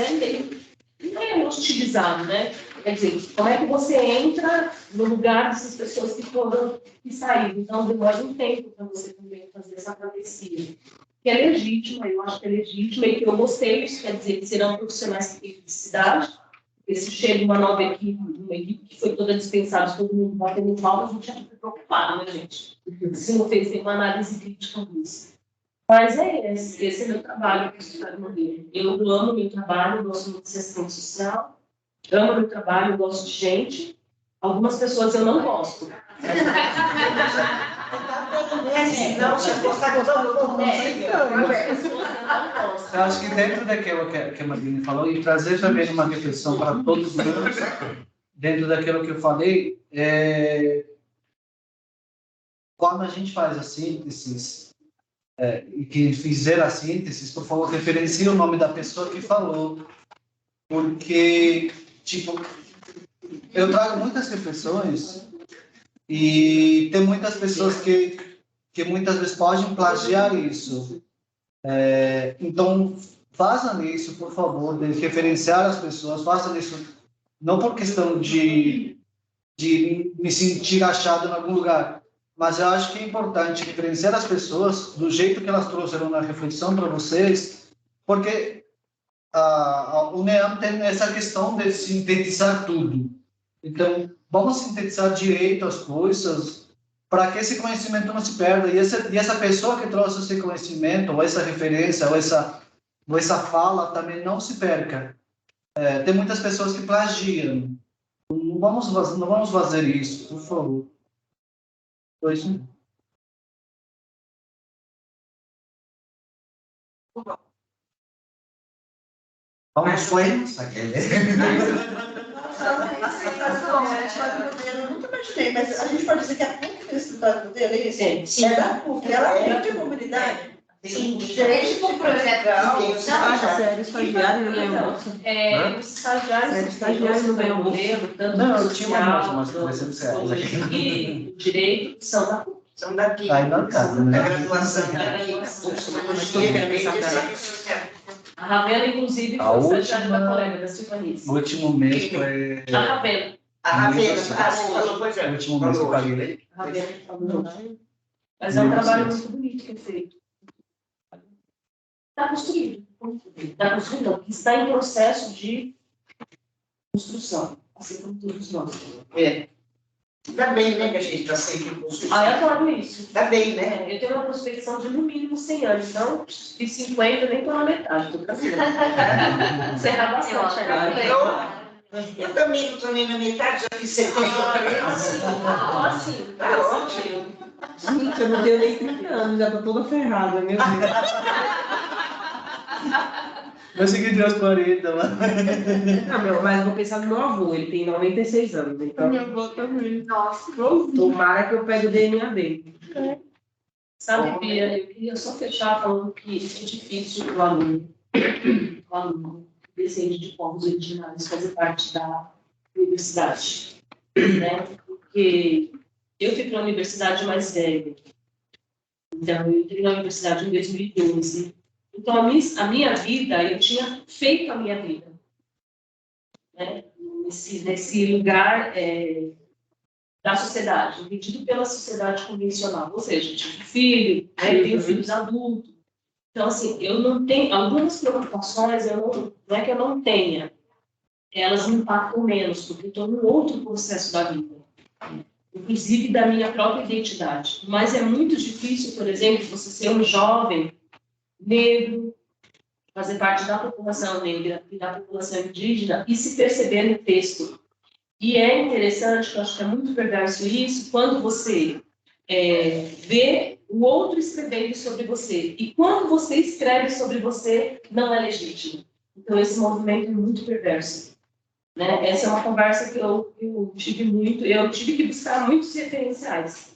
Speaker 11: não é hostilizado, né? Quer dizer, como é que você entra no lugar dessas pessoas que saíram? Então, demora um tempo para você também fazer essa travessia. Que é legítima, eu acho que é legítima, e que eu gostei, isso quer dizer que serão profissionais que têm felicidade, porque se chega uma nova equipe, uma equipe que foi toda dispensada, todo mundo batendo palma, a gente já fica preocupado, né, gente? Se não fez nenhuma análise crítica disso. Mas esse é meu trabalho, eu amo meu trabalho, gosto muito de ser assistente social, amo meu trabalho, eu gosto de gente. Algumas pessoas eu não gosto.
Speaker 1: Não, se gostar de todo mundo,
Speaker 9: Eu acho que dentro daquilo que a Marlene falou, e trazer também uma reflexão para todos nós, dentro daquilo que eu falei, quando a gente faz a síntese, e que fizer a síntese, por favor, referencie o nome da pessoa que falou, porque, tipo, eu trago muitas reflexões e tem muitas pessoas que muitas vezes podem plagiar isso. Então, façam isso, por favor, de referenciar as pessoas, façam isso não por questão de me sentir achado em algum lugar, mas eu acho que é importante referenciar as pessoas do jeito que elas trouxeram na reflexão para vocês, porque o NEAM tem essa questão de sintetizar tudo. Então, vamos sintetizar direito as coisas para que esse conhecimento não se perda. E essa pessoa que trouxe esse conhecimento, ou essa referência, ou essa fala também não se perca. Tem muitas pessoas que plagiam. Não vamos fazer isso, por favor. Pois sim.
Speaker 6: Vamos com aquele.
Speaker 10: Eu nunca imaginei, mas a gente pode dizer que a PUC do escritório modelo é isso?
Speaker 1: Sim.
Speaker 10: É da PUC, ela é de comunidade.
Speaker 1: Sim, diferente do projeto.
Speaker 2: Sério, estagiário não ganhou bolsa?
Speaker 11: Os estagiários
Speaker 2: não ganham
Speaker 11: modelo, tanto
Speaker 9: Não, eu
Speaker 11: social,
Speaker 9: tinha uma moça, mas
Speaker 11: psicologia e direito, são da PUC.
Speaker 1: São daqui.
Speaker 9: Tá aí na casa, né?
Speaker 1: A graduação daqui.
Speaker 11: A Ravena, inclusive,
Speaker 9: A
Speaker 11: foi
Speaker 9: última-
Speaker 11: estagiária da colega da Silvanice.
Speaker 9: O último mês foi.
Speaker 11: A Ravena.
Speaker 1: A Ravena, você falou, pois
Speaker 9: O
Speaker 1: é.
Speaker 9: último mês que eu paguei.
Speaker 11: A Ravena falou. Mas é um trabalho muito bonito que é feito. Está construído. Está construído, não, está em processo de construção, assim como todos nós.
Speaker 1: É. Ainda bem, né, que a gente está sempre em construção.
Speaker 11: Ah, eu adoro isso.
Speaker 1: Ainda bem, né?
Speaker 11: Eu tenho uma prospecção de no mínimo 100 anos, então, de 50 nem estou na metade, estou tranquila. Encerrar bastante.
Speaker 1: Eu também não estou nem na metade, já fiz 70 anos.
Speaker 11: Assim,
Speaker 1: Tá ótimo.
Speaker 2: Gente, eu não tenho nem 30 anos, já tô toda ferrada, meu Deus.
Speaker 9: Vai seguir de aos 40 lá.
Speaker 2: Não, mas eu vou pensar no meu avô, ele tem 96 anos, então
Speaker 3: Meu avô também. Nossa.
Speaker 2: tomara que eu pegue o DNA dele.
Speaker 11: Sabe, Pia, eu queria só fechar falando que é difícil o aluno descende de povos originários fazer parte da universidade, né? Porque eu fui para a universidade mais velha, então eu entrei na universidade em 2012. Então, a minha vida, eu tinha feito a minha vida, né? Nesse lugar da sociedade, entendido pela sociedade convencional. Ou seja, eu tive filho, né? Tenho filhos adultos. Então, assim, eu não tenho... Algumas preocupações, não é que eu não tenha, elas me impactam menos, porque estou num outro processo da vida, inclusive da minha própria identidade. Mas é muito difícil, por exemplo, você ser um jovem negro, fazer parte da população negra e da população indígena e se perceber no texto. E é interessante, que eu acho que é muito perverso isso, quando você vê o outro escrevendo sobre você. E quando você escreve sobre você, não é legítimo. Então, esse movimento é muito perverso. Né? Essa é uma conversa que eu tive muito, eu tive que buscar muitos referenciais.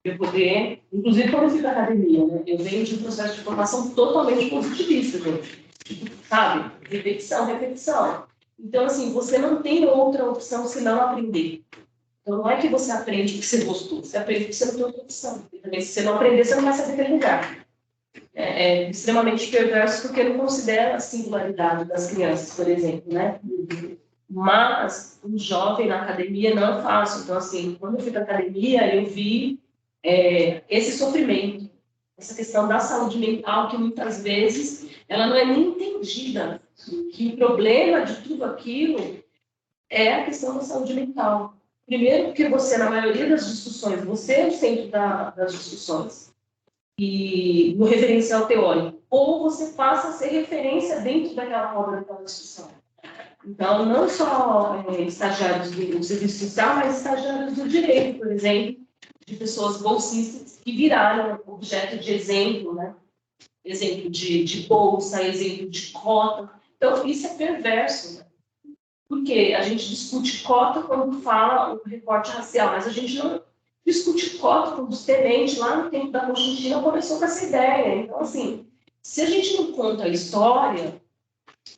Speaker 11: Eu poder, inclusive quando eu fui para a academia, né? Eu venho de um processo de formação totalmente positivista, gente. Sabe? Repetição, repetição. Então, assim, você não tem outra opção senão aprender. Então, não é que você aprende porque você gostou, você aprende porque você não tem outra opção. E também, se você não aprender, você não vai saber aquele lugar. É extremamente perverso porque não considera a singularidade das crianças, por exemplo, né? Mas, um jovem na academia não é fácil. Então, assim, quando eu fui para a academia, eu vi esse sofrimento, essa questão da saúde mental, que muitas vezes ela não é nem entendida, que o problema de tudo aquilo é a questão da saúde mental. Primeiro, porque você, na maioria das discussões, você é o centro das discussões, e no referencial teórico, ou você passa a ser referência dentro daquela roda daquela discussão. Então, não só estagiários do serviço social, mas estagiários do direito, por exemplo, de pessoas bolsistas que viraram objeto de exemplo, né? Exemplo de bolsa, exemplo de cota. Então, isso é perverso, né? Porque a gente discute cota quando fala o recorte racial, mas a gente não discute cota quando os tenentes, lá no tempo da Constituição, começou com essa ideia. Então, assim, se a gente não conta a história,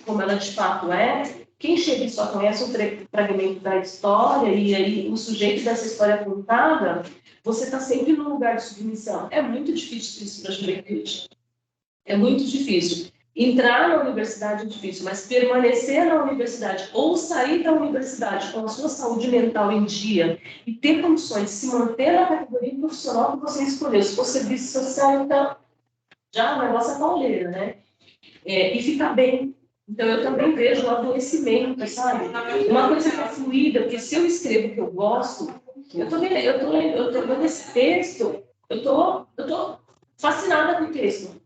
Speaker 11: como ela de fato é, quem chega e só conhece um fragmento da história, e aí o sujeito dessa história contada, você está sempre num lugar de submissão. É muito difícil isso para a juventude. É muito difícil. Entrar na universidade é difícil, mas permanecer na universidade ou sair da universidade com a sua saúde mental em dia e ter condições de se manter na categoria profissional que você escolheu. Se for serviço social, então, já o negócio é pauleira, né? E ficar bem. Então, eu também vejo o adoecimento, sabe? Uma coisa que é fluida, porque se eu escrevo o que eu gosto, eu tô lendo esse texto, eu tô fascinada com o texto.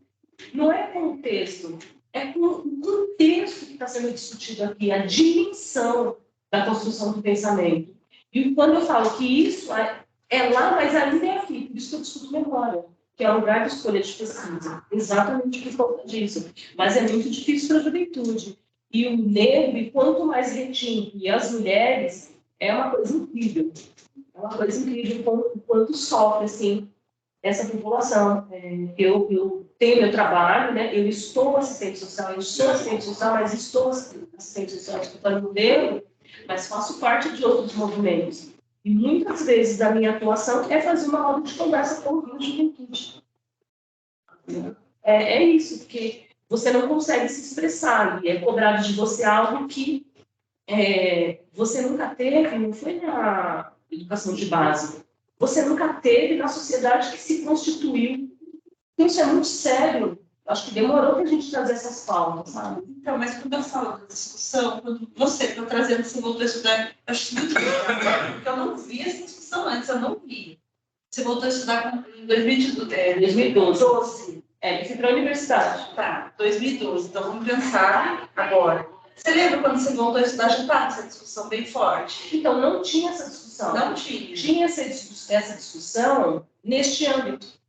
Speaker 11: Não é com o texto, é com o contexto que está sendo discutido aqui, a dimensão da construção do pensamento. E quando eu falo que isso é lá, mas ainda é aqui, por isso que eu discuto memória, que é um lugar de escolha de pesquisa, exatamente por conta disso. Mas é muito difícil para a juventude. E o negro, e quanto mais retinto, e as mulheres, é uma coisa incrível. É uma coisa incrível o quanto sofre, assim, essa população. Eu tenho meu trabalho, né? Eu estou assistente social, mas estou assistente social escutando modelo, mas faço parte de outros movimentos. E muitas vezes a minha atuação é fazer uma roda de conversa com a juventude. É isso, porque você não consegue se expressar e é cobrado de você algo que você nunca teve, não foi na educação de base, você nunca teve na sociedade que se constituiu. Isso é muito sério. Acho que demorou para a gente trazer essas pautas, sabe?
Speaker 10: Então, mas quando eu falo da discussão, quando você está trazendo, você voltou a estudar, eu acho muito legal, porque eu não vi essa discussão antes, eu não vi. Você voltou a estudar em
Speaker 11: 2012. Eu fui para a universidade.
Speaker 10: Tá, 2012. Então, vamos pensar agora. Você lembra quando você voltou a estudar, já estava essa discussão bem forte?
Speaker 11: Então, não tinha essa discussão.
Speaker 10: Não tinha.
Speaker 11: Tinha essa discussão neste âmbito.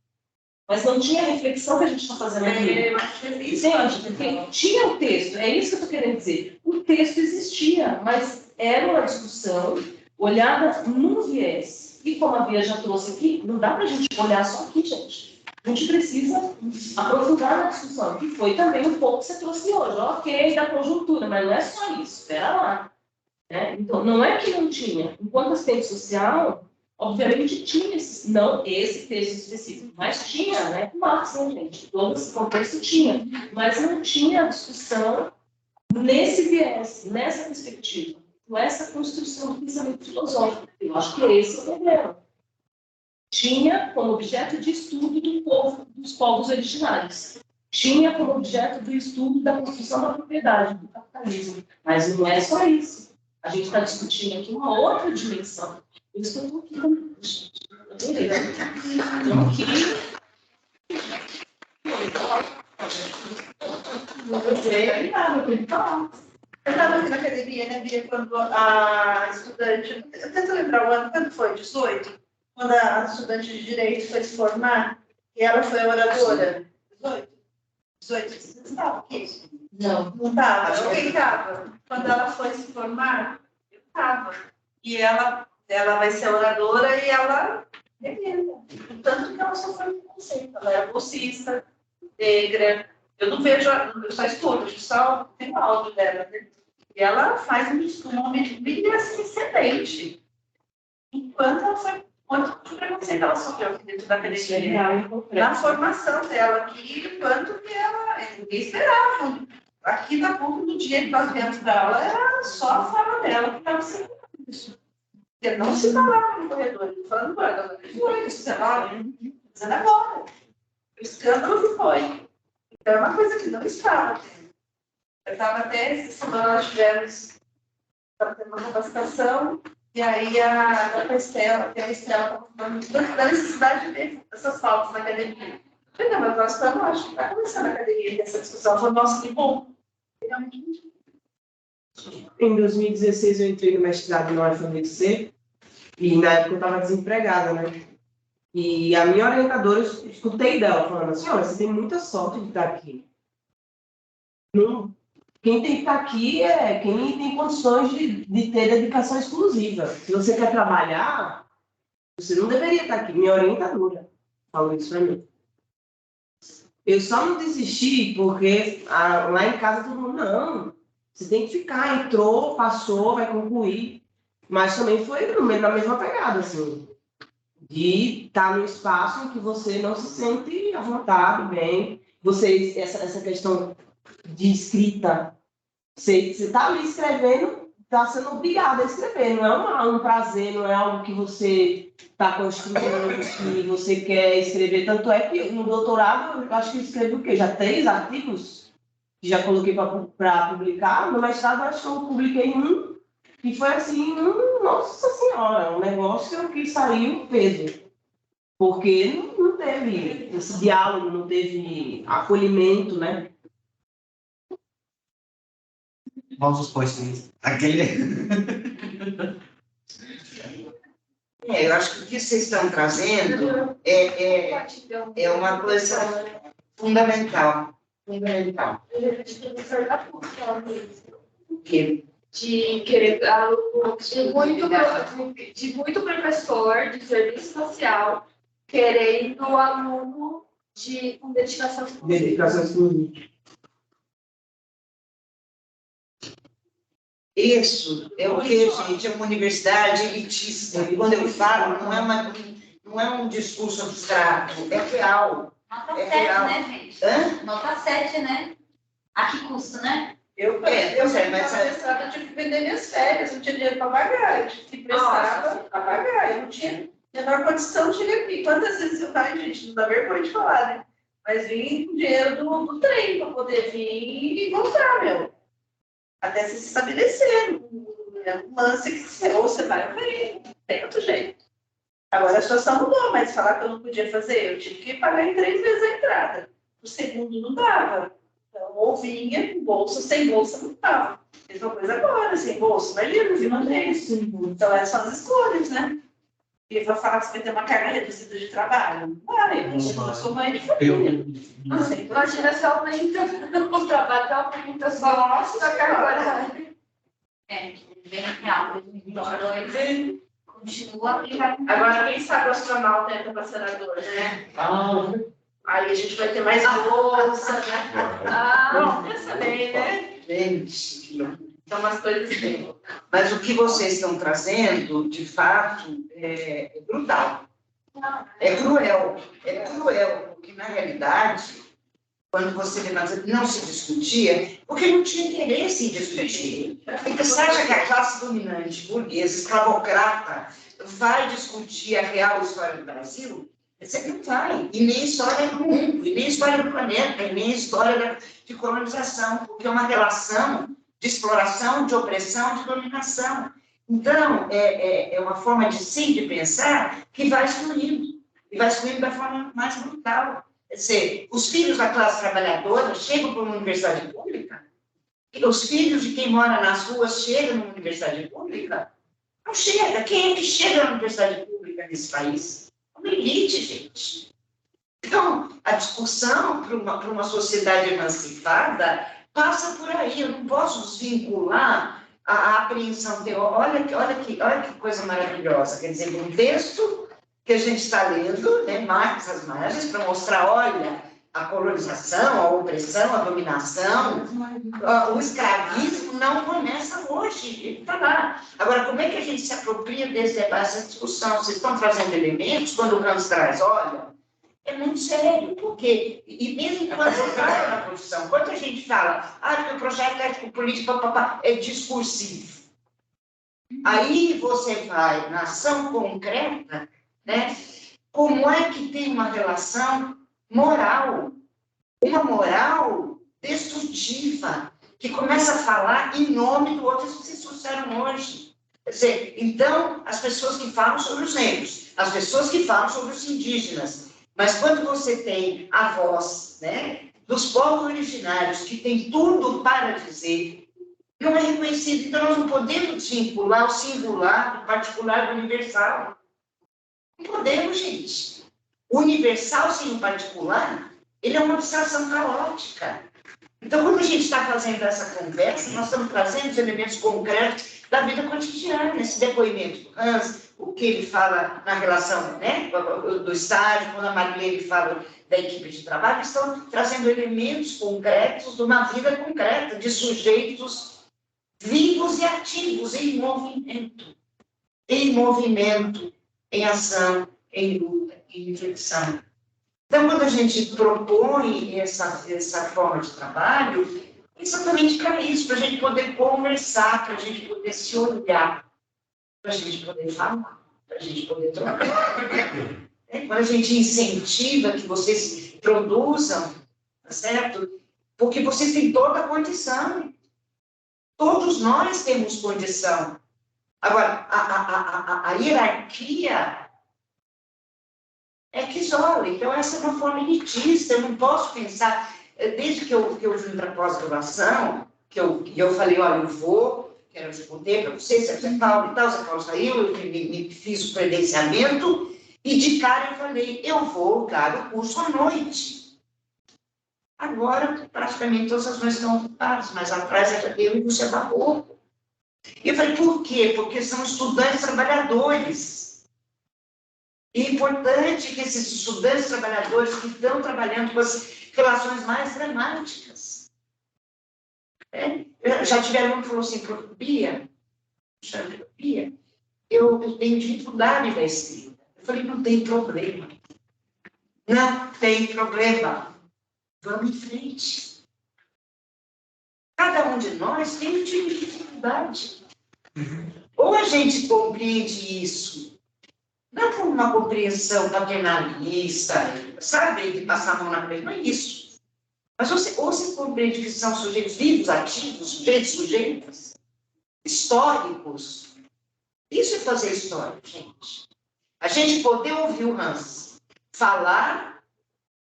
Speaker 11: Mas não tinha a reflexão que a gente está fazendo aqui. Entende? Porque tinha o texto, é isso que eu estou querendo dizer. O texto existia, mas era uma discussão olhada num viés. E como a Bia já trouxe aqui, não dá para a gente olhar só aqui, gente. A gente precisa aprofundar na discussão, que foi também um pouco que você trouxe hoje. Ok, da conjuntura, mas não é só isso, espera lá. Então, não é que não tinha. Enquanto assistente social, obviamente tinha não esse texto específico, mas tinha, né? Marx, né, gente? Todo esse contexto tinha. Mas não tinha discussão nesse viés, nessa perspectiva, com essa construção do pensamento filosófico. Eu acho que esse é o problema. Tinha como objeto de estudo dos povos originários. Tinha como objeto do estudo da construção da propriedade, do capitalismo. Mas não é só isso. A gente está discutindo aqui uma outra dimensão. Por isso que eu estou aqui.
Speaker 10: Eu estava aqui na academia, né, Bia, quando a estudante, eu tento lembrar o ano, quando foi? 18? Quando a estudante de Direito foi se formar, e ela foi oradora. 18? 18? Você estava aqui?
Speaker 11: Não.
Speaker 10: Não estava? Quem estava? Quando ela foi se formar, eu estava. E ela vai ser oradora e ela rebenta. Tanto que ela sofreu preconceito. Ela era bolsista, negra. Eu não vejo, eu só escuto, só tenho áudio dela. Né? E ela faz um bem assim, excelente. Enquanto ela foi, quanto preconceito ela sofreu aqui dentro da academia. Na formação dela aqui, enquanto que ela, ninguém esperava. Aqui na PUC, no dia que nós viemos para aula, era só a fala dela que estava sendo isso. Ele não se falava no corredor, ele falando agora, não foi, dizendo agora. O escândalo que foi. Então, é uma coisa que não estava tendo. Eu estava até, essa semana nós tivemos, estava tendo uma capacitação, e aí a Estela estava falando da necessidade de ver essas faltas na academia. Eu falei, não, mas nós estamos, acho que está começando a academia essa discussão. Eu falei, nossa, que bom. Realmente muito bom.
Speaker 2: Em 2016 eu entrei no mestrado na UFMC e na época eu estava desempregada, né? E a minha orientadora, eu escutei dela falando assim, olha, você tem muita sorte de estar aqui. Quem tem que estar aqui é quem tem condições de ter dedicação exclusiva. Se você quer trabalhar, você não deveria estar aqui. Minha orientadora falou isso para mim. Eu só não desisti porque lá em casa todo mundo, não, você tem que ficar, entrou, passou, vai concluir. Mas também foi na mesma pegada, assim, de estar num espaço em que você não se sente à vontade, bem. Você, essa questão de escrita, você está ali escrevendo, está sendo obrigado a escrever, não é um prazer, não é algo que você está construindo, que você quer escrever. Tanto é que no doutorado, eu acho que eu escrevi o quê? Já 3 artigos que já coloquei para publicar. No mestrado, eu acho que eu publiquei um, e foi assim, nossa senhora, um negócio que saiu peso. Porque não teve esse diálogo, não teve acolhimento, né?
Speaker 6: Vamos supor assim, aquele...
Speaker 1: Eu acho que o que vocês estão trazendo é uma coisa fundamental. Fundamental. O quê?
Speaker 3: De querer de muito professor de serviço social querendo aluno com dedicação exclusiva.
Speaker 2: Dedicação exclusiva.
Speaker 1: Isso é o que, gente? É uma universidade elitista. E quando eu falo, não é um discurso abstrato, é real.
Speaker 12: Nota
Speaker 1: É
Speaker 12: 7,
Speaker 1: real.
Speaker 12: né, gente?
Speaker 1: Hã?
Speaker 12: Nota 7, né? A que custa, né?
Speaker 10: Eu
Speaker 1: sei, mas
Speaker 10: estava mestrado, eu tive que vender minhas férias, não tinha dinheiro para pagar, eu tive que emprestar para pagar, eu não tinha a menor condição de ir aqui. Quantas vezes eu caio, gente, não dá vergonha de falar, né? Mas vim com dinheiro do trem para poder vir e voltar, meu. Até se estabelecer. É um lance que ou você vai ou vem, não tem outro jeito. Agora a situação mudou, mas falar que eu não podia fazer, eu tive que pagar em 3 vezes a entrada. O segundo não dava. Então, ou vinha com bolsa, sem bolsa não dava. Mesma coisa agora, sem bolsa, imagina, não tem isso. Então, essas são as escolhas, né? E vai falar que você vai ter uma carga reduzida de trabalho? Não vai, eu sou mãe de família.
Speaker 3: Imagina se aumenta o trabalho, aumenta só a carga horária.
Speaker 12: Bem real, 2022. Continua aplicando.
Speaker 10: Agora, quem sabe o astronauta entra para senador, né? Aí a gente vai ter mais bolsa, né? Bom, pensa bem, né?
Speaker 1: Gente,
Speaker 10: São umas coisas bem.
Speaker 1: mas o que vocês estão trazendo, de fato, é brutal. É cruel, porque na realidade, quando você levanta, não se discutia, porque não tinha interesse em discutir. Então, você acha que a classe dominante, burguesa, escravocrata, vai discutir a real história do Brasil? Você não vai. E nem a história do mundo, e nem a história do planeta, e nem a história de colonização, porque é uma relação de exploração, de opressão, de dominação. Então, é uma forma de sim, de pensar, que vai excluindo, e vai excluindo da forma mais brutal. Quer dizer, os filhos da classe trabalhadora chegam para uma universidade pública, e os filhos de quem mora nas ruas chegam numa universidade pública? Não chega. Quem é que chega na universidade pública nesse país? Uma elite, gente. Então, a discussão para uma sociedade emancipada passa por aí. Eu não posso desvincular a apreensão teórica. Olha que coisa maravilhosa. Quer dizer, um texto que a gente está lendo, né, Marx, as margens, para mostrar, olha, a colonização, a opressão, a dominação, o escravismo não começa hoje, ele está lá. Agora, como é que a gente se apropria desse debate, dessa discussão? Vocês estão trazendo elementos, quando o Kant traz, olha, é muito sério, porque, e mesmo quando eu trago na profissão, quando a gente fala, que o projeto ético-político é discursivo, aí você vai na ação concreta, né? Como é que tem uma relação moral, uma moral destrutiva, que começa a falar em nome do outro, isso que vocês trouxeram hoje. Quer dizer, então, as pessoas que falam sobre os negros, as pessoas que falam sobre os indígenas, mas quando você tem a voz, né, dos povos originários, que tem tudo para dizer, não é reconhecido. Então, nós não podemos desvincular o singular do particular do universal. Não podemos, gente. O universal sem o particular, ele é uma abstração caótica. Então, quando a gente está fazendo essa conversa, nós estamos trazendo os elementos concretos da vida cotidiana, esse depoimento do Hans, o que ele fala na relação, né, do estágio, quando a Marilene fala da equipe de trabalho, estão trazendo elementos concretos de uma vida concreta, de sujeitos vivos e ativos, em movimento, em ação, em luta, em reflexão. Então, quando a gente propõe essa forma de trabalho, é exatamente para isso, para a gente poder conversar, para a gente poder se olhar, para a gente poder falar, para a gente poder trocar. Quando a gente incentiva que vocês produzam, tá certo? Porque vocês têm toda a condição. Todos nós temos condição. Agora, a hierarquia é que isola. Então, essa é uma forma elitista. Eu não posso pensar... Desde que eu vim para a pós-graduação, que eu falei, olha, eu vou, quero responder para vocês, Zé Paulo e tal, Zé Paulo saiu, eu me fiz o credenciamento, e de cara eu falei, eu vou dar o curso à noite. Agora, praticamente todas as noites estão ocupadas, mas atrás era eu e você Barroco. E eu falei, por quê? Porque são estudantes trabalhadores. E é importante que esses estudantes trabalhadores que estão trabalhando com as relações mais dramáticas. Já tiveram um que falou assim, Bia, eu tenho dificuldade da escrita. Eu falei, não tem problema. Não tem problema. Vamos em frente. Cada um de nós tem um tipo de dificuldade. Ou a gente compreende isso, não por uma compreensão paternalista, sabe, de passar a mão na frente, não é isso. Mas ou você compreende que são sujeitos vivos, ativos, sujeitos históricos. Isso é fazer história, gente. A gente poder ouvir o Hans falar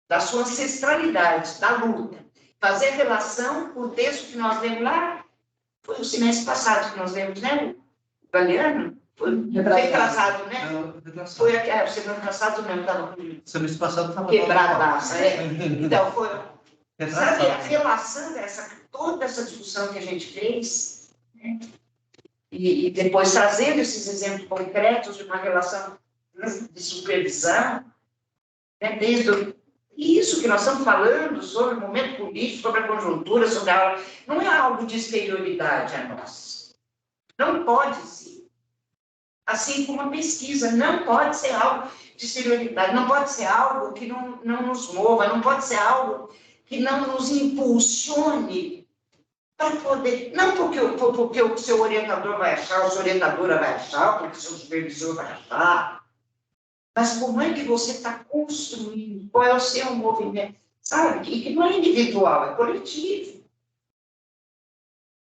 Speaker 1: da sua ancestralidade, da luta, fazer relação com o texto que nós lemos lá, foi o semestre passado que nós lemos, né? O Galeano? Foi retrasado, né? Foi o semestre passado mesmo, estava
Speaker 9: semestre passado estava
Speaker 1: quebradaça, Então, foi. Sabe, a relação toda essa discussão que a gente fez, né? E depois trazendo esses exemplos concretos de uma relação de supervisão, né? E isso que nós estamos falando sobre o momento político, sobre a conjuntura, sobre a aula, não é algo de exterioridade a nós. Não pode ser. Assim como a pesquisa, não pode ser algo de exterioridade, não pode ser algo que não nos mova, não pode ser algo que não nos impulsione para poder, não porque o seu orientador vai achar, a sua orientadora vai achar, porque o seu supervisor vai achar, mas como é que você está construindo, qual é o seu movimento, sabe, que não é individual, é coletivo.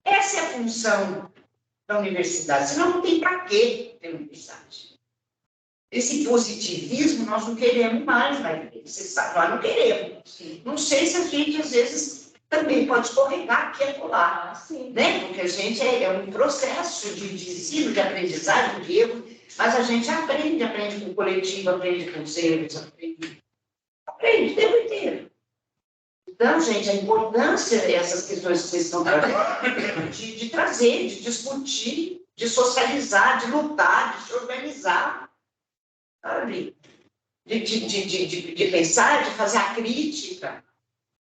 Speaker 1: Essa é a função da universidade, senão não tem para quê ter universidade. Esse positivismo nós não queremos mais, você sabe, nós não queremos. Não sei se a gente, às vezes, também pode escorregar aqui e acolá, né? Porque a gente é um processo de ensino, de aprendizagem, de erro, mas a gente aprende com o coletivo, aprende com os erros, aprende o tempo inteiro. Então, gente, a importância dessas questões que vocês estão trazendo, de trazer, de discutir, de socializar, de lutar, de se organizar, sabe? De pensar, de fazer a crítica.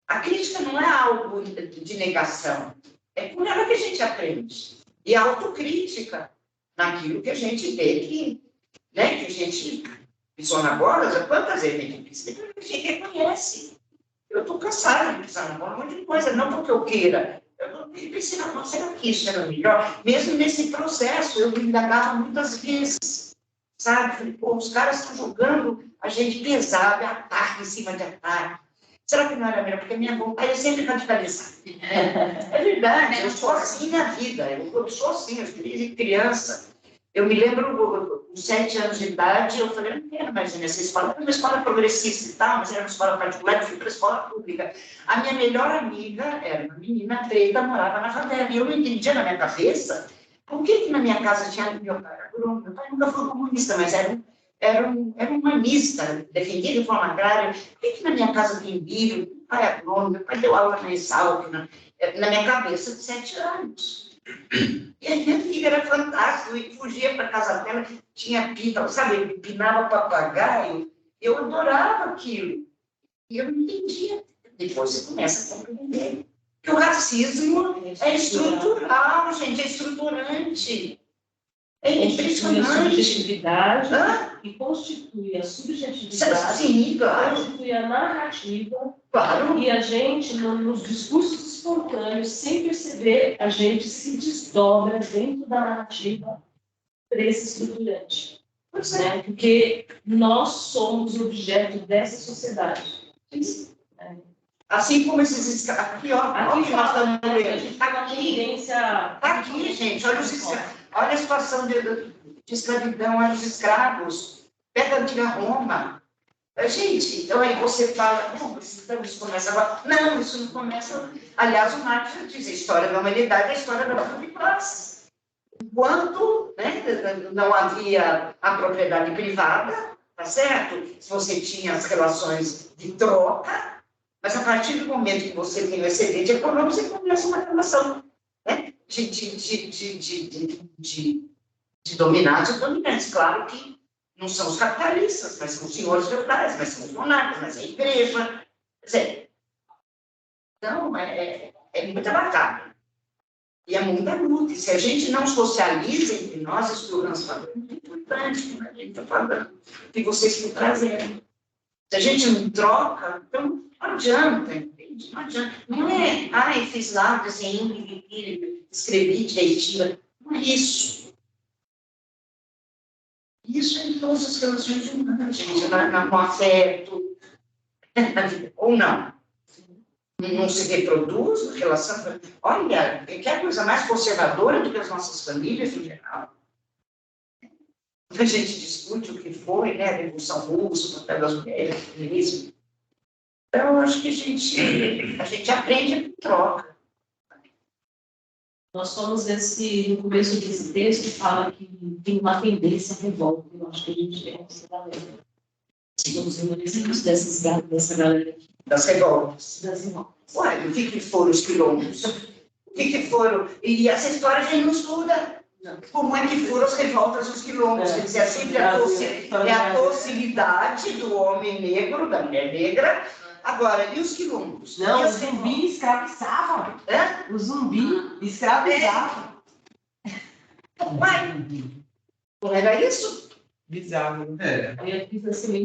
Speaker 1: A crítica não é algo de negação, é por ela que a gente aprende. E a autocrítica naquilo que a gente vê que, né, que a gente pisou na bola, quantas vezes a gente pisa, a gente reconhece. Eu estou cansada de pisar na bola, um monte de coisa, não porque eu queira. Eu pensei, não, será que isso era melhor? Mesmo nesse processo, eu me indagava muitas vezes, sabe? Falei, pô, os caras estão jogando a gente pesado, ataque em cima de ataque. Será que não era melhor? Porque a minha vontade é sempre radicalizar. É verdade, eu sou assim na vida, eu sou assim, eu fui criança. Eu me lembro, com 7 anos de idade, eu falei, não quero mais ir nessa escola. Era uma escola progressista e tal, mas era uma escola particular, eu fui para a escola pública. A minha melhor amiga era uma menina preta, morava na favela. E eu não entendia na minha cabeça por que na minha casa tinha meu pai. Meu pai nunca foi comunista, mas era um humanista, defendia de forma agrária. Por que na minha casa tem livro? Meu pai é agrônomo, meu pai deu aula na Exalc, na minha cabeça de 7 anos. E a minha filha era fantástica, eu fugia para a casa dela, tinha pita, sabe, pinava papagaio, eu adorava aquilo. E eu não entendia. Depois você começa a compreender que o racismo é estrutural, gente, é estruturante. É impressionante.
Speaker 11: A subjetividade e constitui a subjetividade,
Speaker 1: sim, claro.
Speaker 11: Constitui a narrativa,
Speaker 1: claro.
Speaker 11: E a gente, nos discursos espontâneos, sem perceber, a gente se desdobra dentro da narrativa para esse estruturante. Né? Porque nós somos objeto dessa sociedade.
Speaker 1: Assim como esses escravos. Aqui, ó. Aqui nós estamos lendo.
Speaker 11: Tá
Speaker 1: aqui, gente. Olha a situação de escravidão, olha os escravos. Pega a antiga Roma. Gente, então aí você fala, não, isso começa agora. Não, isso não começa. Aliás, o Marx diz: a história da humanidade é a história da luta de classes. Enquanto, né, não havia a propriedade privada, tá certo? Se você tinha as relações de troca, mas a partir do momento que você tem o excedente econômico, você começa uma relação, né, de dominados e dominantes. Claro que não são os capitalistas, mas são os senhores feudais, mas são os monarcas, mas é a igreja. Quer dizer, então, é muito bacana. E é muita luta. E se a gente não socializa entre nós, isso que o Hans falou, é muito importante, como a gente está falando, que vocês estão trazendo. Se a gente não troca, então não adianta, entende? Não adianta. Não é, eu fiz lá o desenho, escrevi direitinho. Não é isso. Isso é em todas as relações humanas, gente, no afeto, ou não. Não se reproduz na relação. Olha, que é a coisa mais conservadora do que as nossas famílias em geral. A gente discute o que foi, né, a Revolução Russa, o papel das mulheres, o feminismo. Então, eu acho que a gente aprende e troca.
Speaker 11: Nós somos no começo desse texto, fala que tem uma tendência à revolta. Eu acho que a gente é essa galera. Somos remanescentes dessa galera aqui.
Speaker 1: Das revoltas.
Speaker 11: Das revoltas.
Speaker 1: Ué, o que foram os quilombos? O que foram? E essa história a gente não estuda. Como é que foram as revoltas dos quilombos? Quer dizer, é sempre a docilidade do homem negro, da mulher negra. Agora, e os quilombos?
Speaker 2: Não, o zumbi escravizava. O zumbi escravizava.
Speaker 1: Ué, não era isso?
Speaker 2: Bizarro.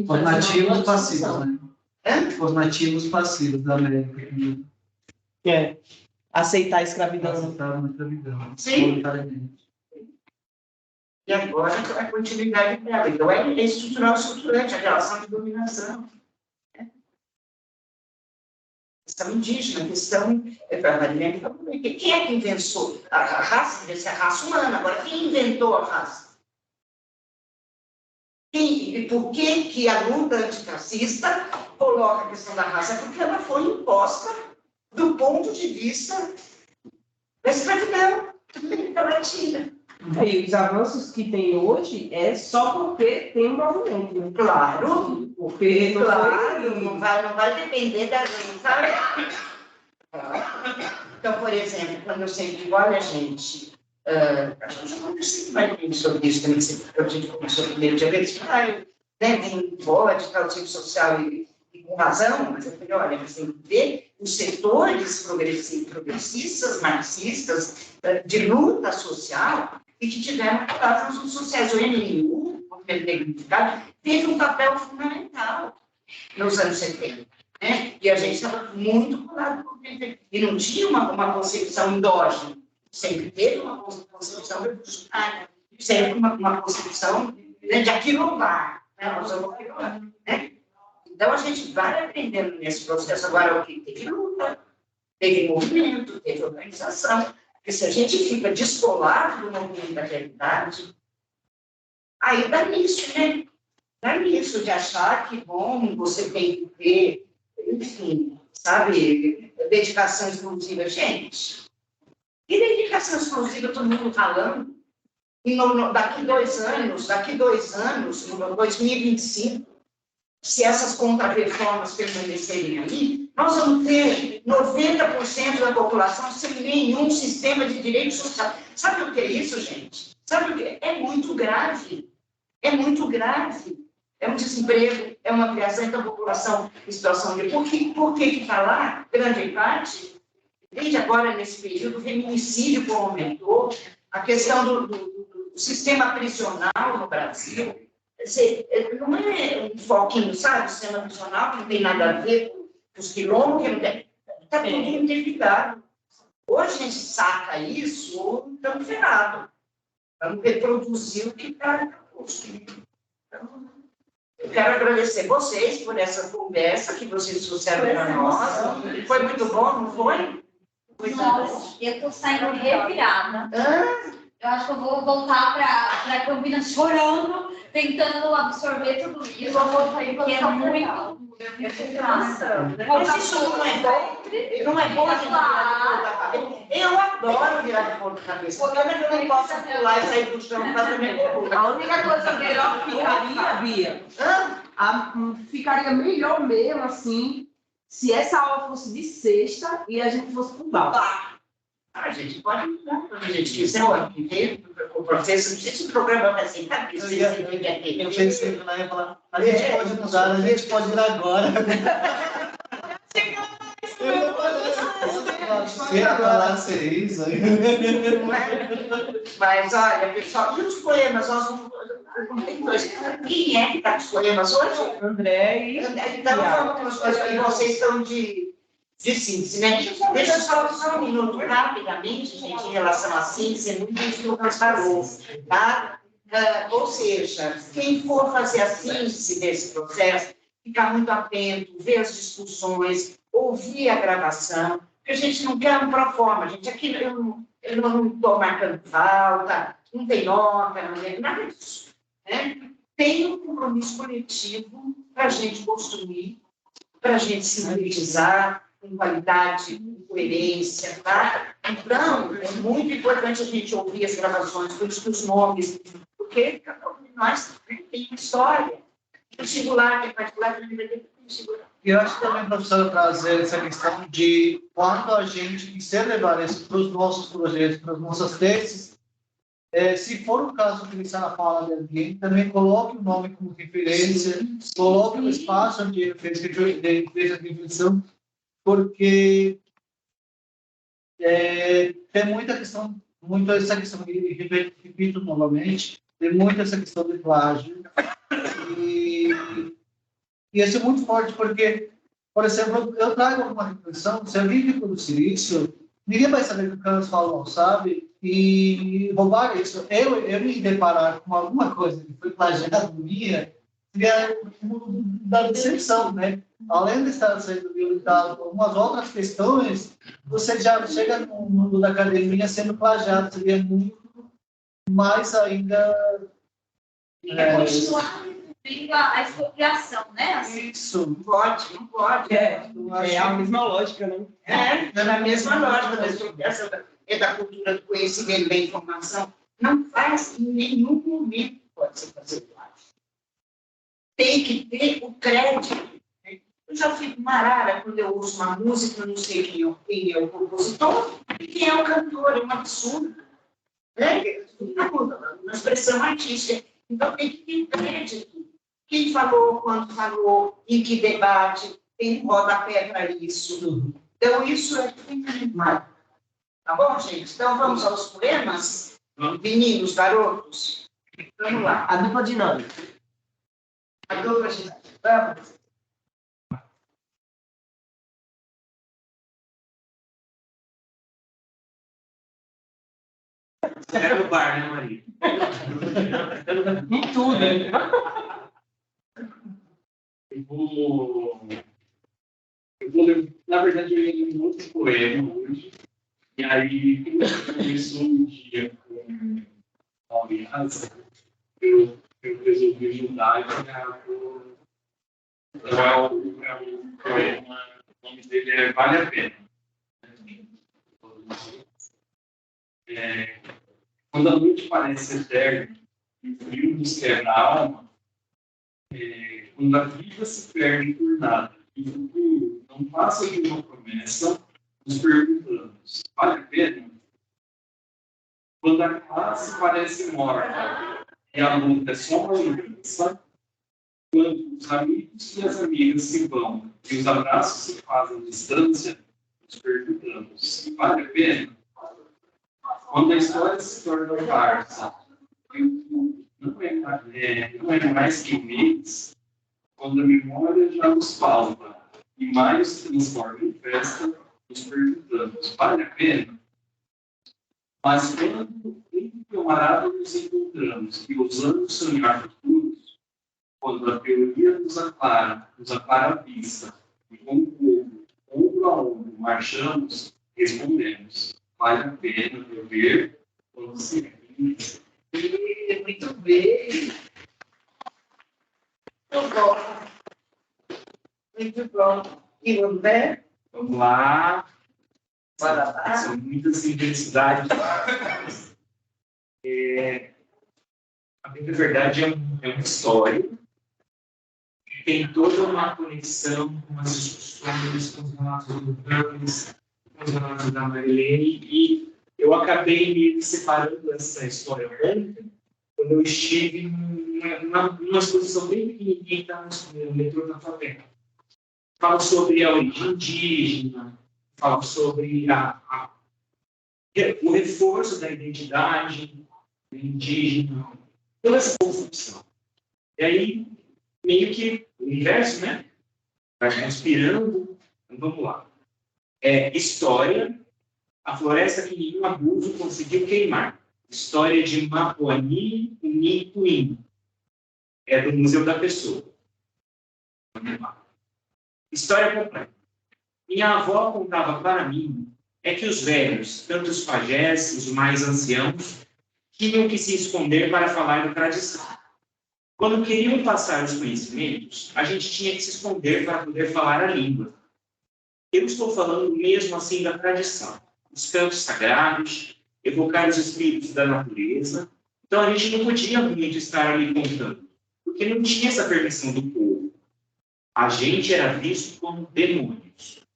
Speaker 9: Os nativos passivos, né? Os nativos passivos da América.
Speaker 2: Aceitar a escravidão.
Speaker 9: Aceitar a escravidão.
Speaker 1: Sim. E agora a continuidade dela. Então, é estrutural estruturante, a relação de dominação. Questão indígena, questão... Quem é que inventou a raça? Deve ser a raça humana. Agora, quem inventou a raça? E por que a luta antirracista coloca a questão da raça? Porque ela foi imposta do ponto de vista da escravidão da América Latina.
Speaker 2: E os avanços que tem hoje é só porque tem um movimento. Né?
Speaker 1: Claro.
Speaker 2: Porque não
Speaker 1: claro, não vai depender da gente, sabe? Então, por exemplo, quando eu sempre digo, olha, gente, a gente já conversou mais sobre isso também, porque a gente começou no primeiro dia, eles falaram, tem pode, tal, tipo social e com razão, mas eu falei, olha, você tem que ver os setores progressistas, marxistas, de luta social, e que tiveram relações sociais. O MNU, o Movimento Negro Unificado, teve um papel fundamental nos anos 70. Né? E a gente estava muito colado com o movimento. E não tinha uma concepção endógena. Sempre teve uma concepção revolucionária. Sempre uma concepção, né, de aquilombar. Né? Nós vamos aquilombar. Né? Então, a gente vai aprendendo nesse processo. Agora, o que teve luta, teve movimento, teve organização. Porque se a gente fica descolado do movimento da realidade, aí dá nisso, né? Dá nisso de achar que, bom, você tem que ter, enfim, sabe, dedicação exclusiva. Gente, e dedicação exclusiva, todo mundo falando, e daqui 2 anos, no 2025, se essas contrarreformas permanecerem aí, nós vamos ter 90% da população sem nenhum sistema de direito social. Sabe o que é isso, gente? Sabe o que é? É muito grave. É muito grave. É um desemprego, é uma criação da população em situação de... Por que está lá? Grande parte, desde agora, nesse período, o feminicídio como aumentou, a questão do sistema prisional no Brasil. Quer dizer, não é um foquinho, sabe? O sistema prisional que não tem nada a ver com os quilombos, que não tem... Está tudo interligado. Ou a gente saca isso, ou estamos ferrados. Vamos reproduzir o que está posto. Então, eu quero agradecer vocês por essa conversa que vocês trouxeram para nós. Foi muito bom, não foi?
Speaker 12: Nossa, eu estou saindo revirada. Eu acho que eu vou voltar para Campinas chorando, tentando absorver tudo isso. Eu vou sair porque é muito... Nossa,
Speaker 1: mas isso não é bom? Não é bom a gente virar de ponta cabeça? Eu adoro virar de ponta cabeça. Porque eu não posso pular e sair do chão para fazer
Speaker 2: a única coisa melhor que ficaria, Bia, ficaria melhor mesmo, assim, se essa aula fosse de sexta e a gente fosse pro bar.
Speaker 1: A gente pode mudar, quando a gente quiser, o ano que vem, o professor, não sei se o programa vai ser, sabe?
Speaker 6: Eu pensei que ela ia falar, a gente pode mudar, a gente pode ir agora.
Speaker 9: Queira falar ser isso.
Speaker 1: Mas, olha, pessoal, e os poemas? Nós não tem dois. Quem é que está com os poemas hoje?
Speaker 2: André e
Speaker 1: Então, vamos, e vocês estão de síntese, né? Deixa eu só um minuto rapidamente, gente, em relação à síntese, é muito isso que o Lucas falou, tá? Ou seja, quem for fazer a síntese desse processo, ficar muito atento, ver as discussões, ouvir a gravação, porque a gente não quer um proforma, gente, aqui eu não estou marcando falta, não tem nota, não tem nada disso, né? Tem um compromisso coletivo para a gente construir, para a gente sintetizar com qualidade, com coerência, tá? Então, é muito importante a gente ouvir as gravações, por isso que os nomes, porque cada um de nós tem uma história. O singular, que é particular, também vai ter um singular.
Speaker 9: E eu acho também, professora, trazer essa questão de quando a gente quiser levar isso para os nossos projetos, para as nossas teses, se for o caso de utilizar a fala de alguém, também coloque o nome como referência, coloque o espaço onde ele fez a reflexão, porque tem muita questão, muito essa questão, e repito novamente, tem muito essa questão de plágio, e isso é muito forte, porque, por exemplo, eu trago alguma reflexão, se alguém reproduzir isso, ninguém vai saber que o Carlos fala não sabe, e roubar isso, eu me deparar com alguma coisa que foi plagiada minha, seria da decepção, né? Além de estar sendo violentado por algumas outras questões, você já chega no mundo da academia sendo plagiado, seria muito mais ainda...
Speaker 12: continuar cumprindo a expropriação, né? Assim.
Speaker 9: Isso.
Speaker 1: Não pode.
Speaker 2: É a mesma lógica, né?
Speaker 1: É na mesma lógica da expropriação, da cultura do conhecimento, da informação. Não faz, em nenhum momento pode ser fazer plágio. Tem que ter o crédito. Eu já fico marara quando eu ouço uma música, eu não sei quem é o compositor e quem é o cantor, é um absurdo. Né? Uma expressão artística. Então, tem que ter crédito. Quem falou, quando falou, em que debate, tem rodapé para isso. Então, isso é fundamental. Tá bom, gente? Então, vamos aos poemas? Meninos, garotos? Vamos lá.
Speaker 2: A dupla dinâmica.
Speaker 1: A dupla dinâmica. Vamos.
Speaker 7: É no bar, né, Maria?
Speaker 2: Em tudo, né?
Speaker 7: Eu vou ler, na verdade, eu ia ler um outro poema hoje, e aí, começou um dia com a aliança, eu resolvi juntar e criar o poema, o nome dele é Vale a Pena. Quando a noite parece eterna e o frio nos quebra a alma, quando a vida se perde por nada e o futuro não passa de uma promessa, nos perguntamos, vale a pena? Quando a classe parece morta e a luta é só uma lembrança, quando os amigos e as amigas se vão e os abraços se fazem distância, nos perguntamos, vale a pena? Quando a história se torna farsa, não é mais que mês, quando a memória já nos falta e maio se transforma em festa, nos perguntamos, vale a pena? Mas quando em camarada nos encontramos e ousamos sonhar futuros, quando a teoria nos aclara a vista, e com o povo, ombro a ombro, marchamos, respondemos, vale a pena viver quando se vive.
Speaker 1: Muito bem. Muito bom. Muito bom. E o André?
Speaker 7: Vamos lá.
Speaker 1: Bora lá.
Speaker 7: São muitas intensidades. A minha verdade é uma história que tem toda uma conexão com as discussões, com os relatos do Campos, com os relatos da Marilene, e eu acabei me separando dessa história ontem, quando eu estive numa exposição bem pequenininha no metrô da favela. Falo sobre a origem indígena,
Speaker 13: fala sobre o reforço da identidade indígena, toda essa construção. E aí, meio que o universo, né? Vai conspirando. Então, vamos lá. História. A floresta que nenhum abuso conseguiu queimar. História de Mapuani Unituim. É do Museu da Pessoa. Vamos lá. História completa. Minha avó contava para mim que os velhos, tanto os pajés, os mais anciãos, tinham que se esconder para falar da tradição. Quando queriam passar os conhecimentos, a gente tinha que se esconder para poder falar a língua. Eu estou falando mesmo assim da tradição. Os cantos sagrados, evocar os espíritos da natureza. Então a gente não podia muito estar ali contando, porque não tinha essa permissão do povo. A gente era visto como demônios.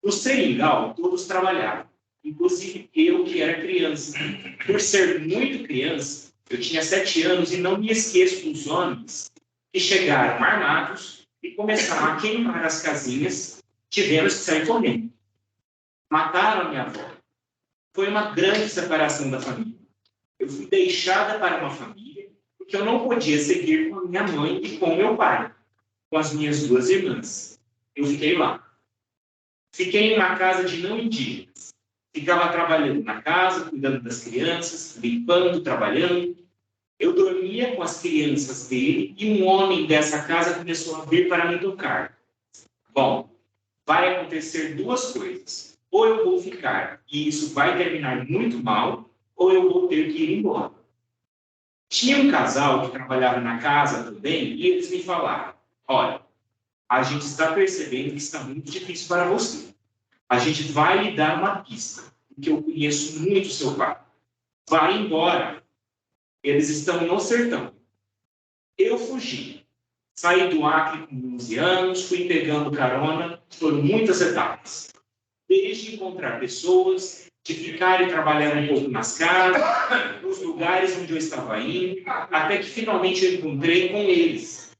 Speaker 13: No seringal, todos trabalhavam, inclusive eu, que era criança. Por ser muito criança, eu tinha 7 anos e não me esqueço dos homens que chegaram armados e começaram a queimar as casinhas, tivemos que sair correndo. Mataram a minha avó. Foi uma grande separação da família. Eu fui deixada para uma família porque eu não podia seguir com a minha mãe e com o meu pai, com as minhas 2 irmãs. Eu fiquei lá. Fiquei em uma casa de não indígenas. Ficava trabalhando na casa, cuidando das crianças, limpando, trabalhando. Eu dormia com as crianças dele e um homem dessa casa começou a vir para me tocar. Bom, vai acontecer 2 coisas. Ou eu vou ficar e isso vai terminar muito mal, ou eu vou ter que ir embora. Tinha um casal que trabalhava na casa também e eles me falaram: olha, a gente está percebendo que está muito difícil para você. A gente vai lhe dar uma pista, porque eu conheço muito seu pai. Vai embora. Eles estão no sertão. Eu fugi. Saí do Acre com 11 anos, fui pegando carona, foram muitas etapas. Desde encontrar pessoas, de ficar e trabalhar um pouco nas casas, nos lugares onde eu estava indo, até que finalmente eu encontrei com eles.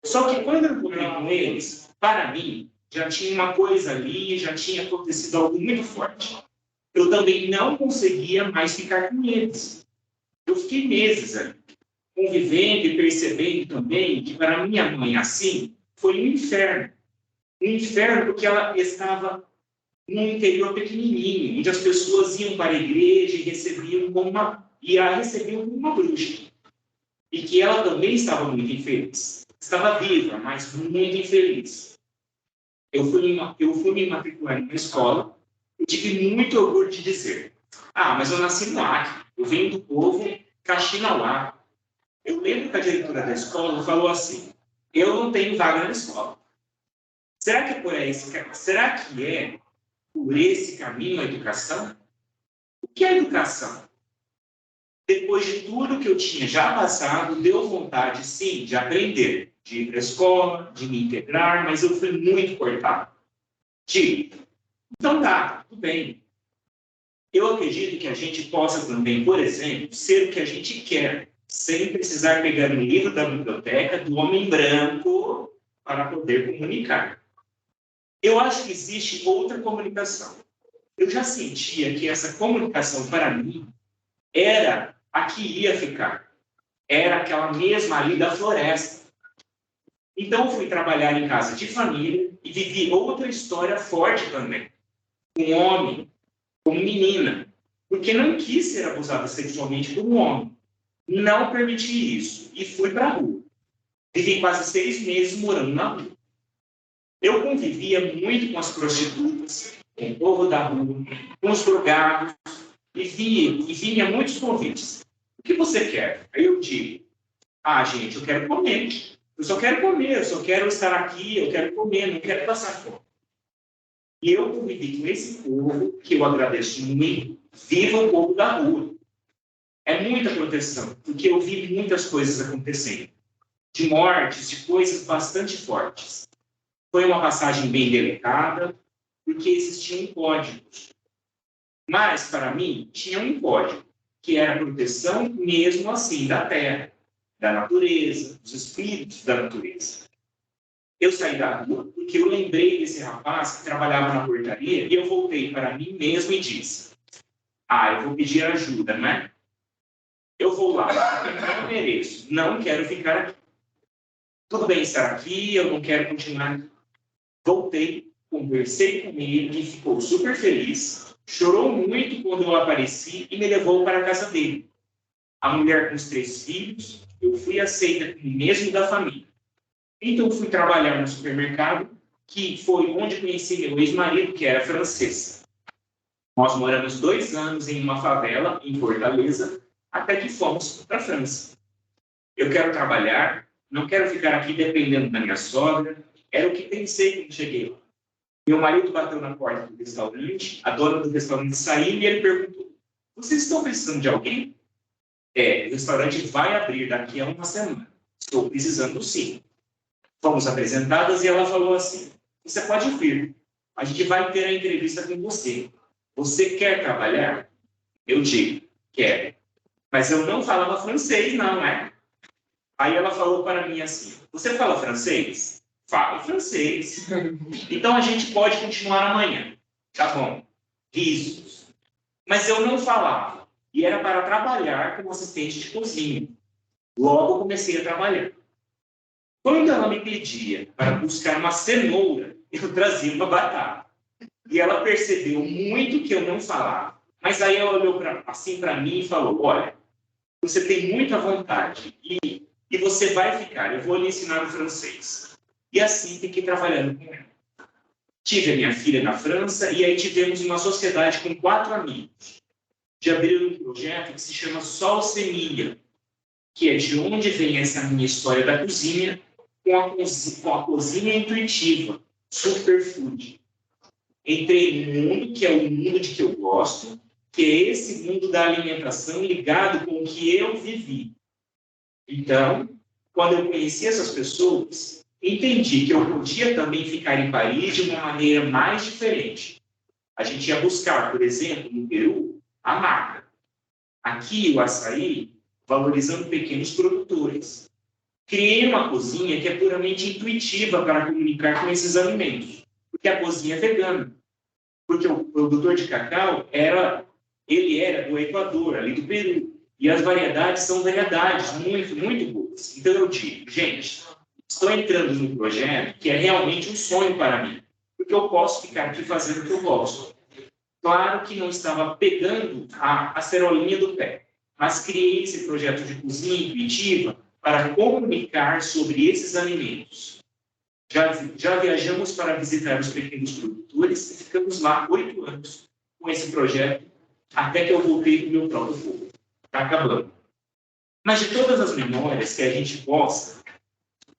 Speaker 13: Só que quando eu encontrei com eles, para mim, já tinha uma coisa ali, já tinha acontecido algo muito forte. Eu também não conseguia mais ficar com eles. Eu fiquei meses ali, convivendo e percebendo também que para minha mãe, assim, foi um inferno. Um inferno porque ela estava num interior pequenininho, onde as pessoas iam para a igreja e recebiam como uma bruxa. E que ela também estava muito infeliz. Estava viva, mas muito infeliz. Eu fui me matricular em uma escola e tive muito orgulho de dizer: mas eu nasci no Acre, eu venho do povo Caxinauá. Eu lembro que a diretora da escola falou assim: eu não tenho vaga na escola. Será que é por esse caminho a educação? O que é educação? Depois de tudo que eu tinha já passado, deu vontade, sim, de aprender, de ir para a escola, de me integrar, mas eu fui muito cortado. Então tá, tudo bem. Eu acredito que a gente possa também, por exemplo, ser o que a gente quer, sem precisar pegar um livro da biblioteca do homem branco para poder comunicar. Eu acho que existe outra comunicação. Eu já sentia que essa comunicação, para mim, era a que ia ficar. Era aquela mesma ali da floresta. Então, fui trabalhar em casa de família e vivi outra história forte também. Um homem, como menina, porque não quis ser abusada sexualmente por um homem. Não permiti isso e fui para a rua. Vivi quase 6 meses morando na rua. Eu convivia muito com as prostitutas, com o povo da rua, com os drogados, e vinha muitos convites. O que você quer? Aí eu digo: gente, eu quero comer. Eu só quero comer, eu só quero estar aqui, eu quero comer, não quero passar fome. E eu convivi com esse povo, que eu agradeço muito. Viva o povo da rua. É muita proteção, porque eu vi muitas coisas acontecendo. De mortes, de coisas bastante fortes. Foi uma passagem bem delicada, porque existiam códigos. Mas, para mim, tinha um código, que era a proteção mesmo assim da terra, da natureza, dos espíritos da natureza. Eu saí da rua porque eu lembrei desse rapaz que trabalhava na portaria e eu voltei para mim mesmo e disse: eu vou pedir ajuda, né? Eu vou lá, porque eu não mereço, não quero ficar aqui. Tudo bem estar aqui, eu não quero continuar. Voltei, conversei com ele, ele ficou super feliz, chorou muito quando eu apareci e me levou para a casa dele. A mulher com os 3 filhos, eu fui aceita como mesmo da família. Então fui trabalhar no supermercado, que foi onde conheci meu ex-marido, que era francês. Nós moramos 2 anos em uma favela, em Fortaleza, até que fomos para a França. Eu quero trabalhar, não quero ficar aqui dependendo da minha sogra, era o que pensei quando cheguei lá. Meu marido bateu na porta do restaurante, a dona do restaurante saiu e ele perguntou: vocês estão precisando de alguém? O restaurante vai abrir daqui a uma semana. Estou precisando sim. Fomos apresentadas e ela falou assim: você pode vir, a gente vai ter a entrevista com você. Você quer trabalhar? Eu digo: quero. Mas eu não falava francês, não, né? Aí ela falou para mim assim: você fala francês? Falo francês. Então a gente pode continuar amanhã. Tá bom. Risos. Mas eu não falava. E era para trabalhar como assistente de cozinha. Logo comecei a trabalhar. Quando ela me pedia para buscar uma cenoura, eu trazia uma batata. E ela percebeu muito que eu não falava. Mas aí ela olhou assim para mim e falou: olha, você tem muita vontade e você vai ficar. Eu vou lhe ensinar o francês. E assim fiquei trabalhando com ela. Tive a minha filha na França e aí tivemos uma sociedade com 4 amigos. De abrir um projeto que se chama Sol Semilha, que é de onde vem essa minha história da cozinha, com a cozinha intuitiva, Superfood. Entrei num mundo que é o mundo de que eu gosto, que é esse mundo da alimentação ligado com o que eu vivi. Então, quando eu conheci essas pessoas, entendi que eu podia também ficar em Paris de uma maneira mais diferente. A gente ia buscar, por exemplo, no Peru, a marca. Aqui, o açaí, valorizando pequenos produtores. Criei uma cozinha que é puramente intuitiva para comunicar com esses alimentos, porque a cozinha é vegana. Porque o produtor de cacau era do Equador, ali do Peru. E as variedades são variedades muito, muito boas. Então eu digo: gente, estou entrando num projeto que é realmente um sonho para mim, porque eu posso ficar aqui fazendo o que eu gosto. Claro que não estava pegando a cerolinha do pé, mas criei esse projeto de cozinha intuitiva para comunicar sobre esses alimentos. Já viajamos para visitar os pequenos produtores e ficamos lá 8 anos com esse projeto, até que eu voltei para o meu próprio povo. Está acabando. Mas de todas as memórias que a gente possa,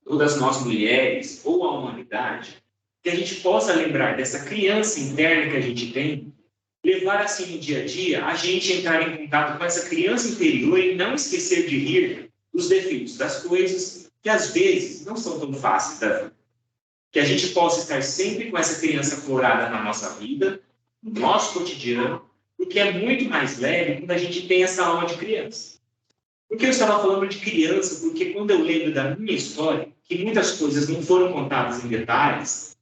Speaker 13: todas nós mulheres ou a humanidade, que a gente possa lembrar dessa criança interna que a gente tem, levar assim no dia a dia, a gente entrar em contato com essa criança interior e não esquecer de rir dos defeitos das coisas que às vezes não são tão fáceis da vida. Que a gente possa estar sempre com essa criança florada na nossa vida, no nosso cotidiano, porque é muito mais leve quando a gente tem essa alma de criança. Por que eu estava falando de criança? Porque quando eu lembro da minha história, que muitas coisas não foram contadas em detalhes,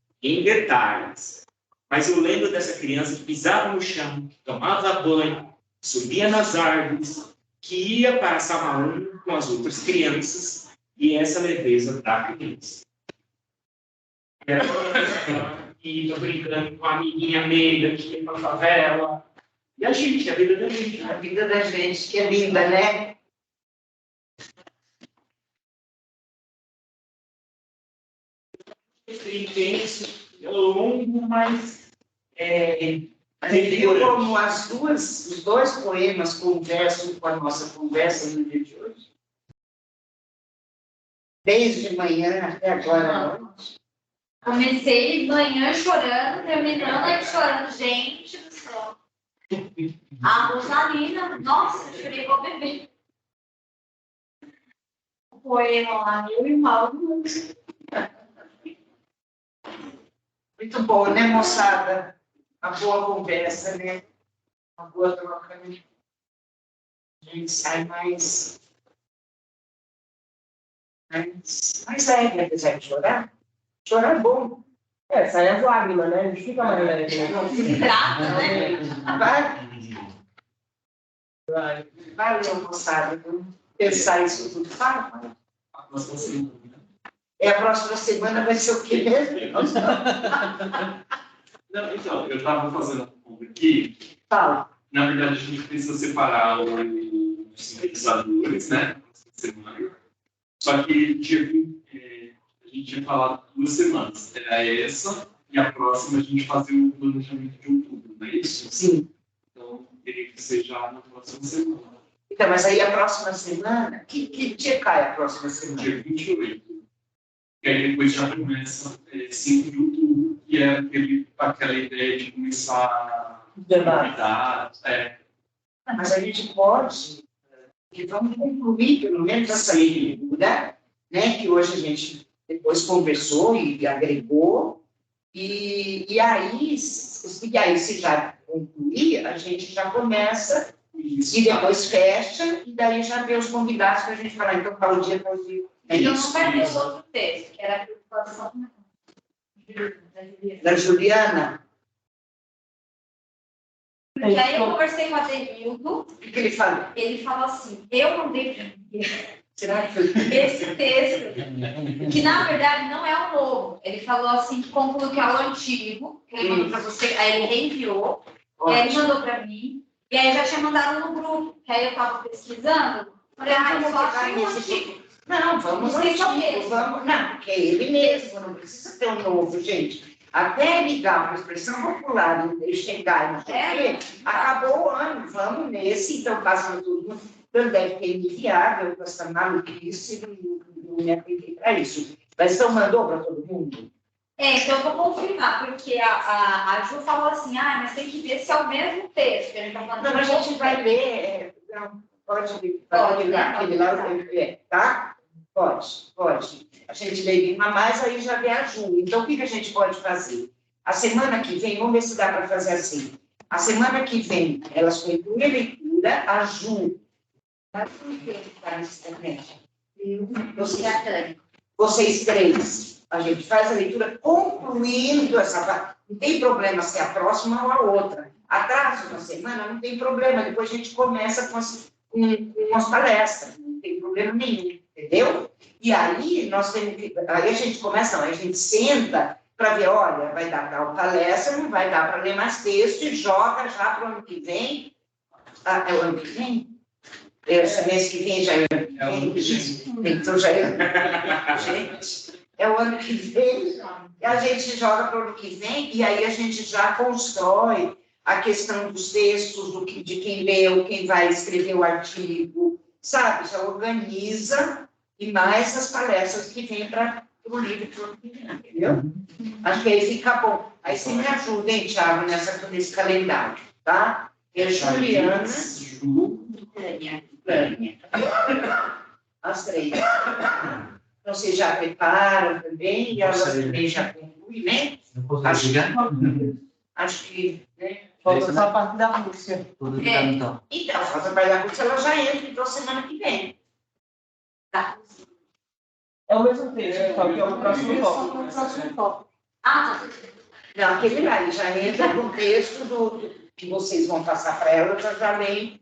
Speaker 13: mas eu lembro dessa criança que pisava no chão, que tomava banho, subia nas árvores, que ia para Samaúma com as outras crianças, e essa leveza da criança. E eu brincando com a amiguinha meiga que ia para a favela. E a gente, a vida da gente.
Speaker 1: A vida da gente, que é linda, né?
Speaker 13: Intenso, longo, mas
Speaker 1: viu como os 2 poemas conversam com a nossa conversa no dia de hoje? Desde manhã até agora à noite.
Speaker 12: Comecei de manhã chorando, terminando aí chorando. Gente do céu. A Rosalina, nossa, eu chorei igual bebê. O poema lá, meu irmão.
Speaker 1: Muito bom, né, moçada? Uma boa conversa, né? Uma boa troca, né? A gente sai mais leve, apesar de chorar. Chorar é bom.
Speaker 2: Sai as lágrimas, né? A gente fica mais leve, né?
Speaker 12: Hidrata, né?
Speaker 1: Valeu, moçada. Pensar isso tudo. É, a próxima semana vai ser o quê mesmo?
Speaker 7: Não, então, eu estava fazendo a conta aqui.
Speaker 1: Fala.
Speaker 7: Na verdade, a gente precisa separar os sintetizadores, né? Semana. Só que a gente tinha falado 2 semanas. Era essa, e a próxima a gente fazia o planejamento de outubro, não é isso?
Speaker 1: Sim.
Speaker 7: Então, teria que ser já na próxima semana.
Speaker 1: Então, mas aí a próxima semana, que dia cai a próxima semana?
Speaker 7: Dia 28. E aí depois já começa 5 de outubro, que é aquela ideia de começar novidades.
Speaker 1: Mas a gente pode, que vamos concluir pelo menos essa leitura, né, que hoje a gente depois conversou e agregou, e aí se já concluir, a gente já começa e depois fecha, e daí já vê os convidados para a gente falar, então, qual dia, qual dia.
Speaker 12: Então, não vai ter outro texto, que era a preocupação
Speaker 1: da Juliana.
Speaker 12: Porque aí eu conversei com a Denildo.
Speaker 1: O que ele falou?
Speaker 12: Ele falou assim, eu mandei
Speaker 1: Será que foi?
Speaker 12: esse texto, que na verdade não é o novo. Ele falou assim, que concluiu que é o antigo, que ele mandou para você, aí ele reenviou, e aí ele mandou para mim, e aí já tinha mandado no grupo, que aí eu estava pesquisando, falei, eu só achei o antigo.
Speaker 1: Não, vamos no antigo, vamos. Não, porque é ele mesmo, não precisa ter um novo, gente. Até ligar para a expressão popular e chegar e não sei o quê, acabou o ano, vamos nesse, então passando tudo. Então deve ter enviado, eu com essa maluquice, não me apliquei para isso. Mas então mandou para todo mundo?
Speaker 12: Então eu vou confirmar, porque a Ju falou assim, mas tem que ver se é o mesmo texto que a gente está falando.
Speaker 1: Não, a gente vai ler, pode ler aquele lá, tá? Pode. A gente lê uma mais, aí já vê a Ju. Então, o que a gente pode fazer? A semana que vem, vamos ver se dá para fazer assim. A semana que vem, elas concluem a leitura, a Ju. Vocês 3. A gente faz a leitura concluindo essa parte. Não tem problema se é a próxima ou a outra. Atraso na semana, não tem problema. Depois a gente começa com as palestras. Não tem problema nenhum. Entendeu? E aí nós temos que. Aí a gente começa, a gente senta para ver, olha, vai dar tal palestra, não vai dar para ler mais texto e joga já para o ano que vem. É o ano que vem? Esse mês que vem já é o ano que vem. Então já é. Gente, é o ano que vem. E a gente joga para o ano que vem e aí a gente já constrói a questão dos textos, de quem leu, quem vai escrever o artigo, sabe? Já organiza. E mais as palestras que vêm para o livro, entendeu? Acho que aí fica bom. Aí você me ajuda, hein, Thiago, nesse calendário, tá? É Juliana, Tânia. As 3. Então, vocês já preparam também, e elas também já concluem, né? Acho que né?
Speaker 2: Falta só a parte da Rússia.
Speaker 1: Então, falta a parte da Rússia, ela já entra, então, semana que vem. Tá.
Speaker 2: É o mesmo texto, só que é o próximo tópico.
Speaker 1: Não, aquele lá, ele já entra no texto que vocês vão passar para ela, já leem.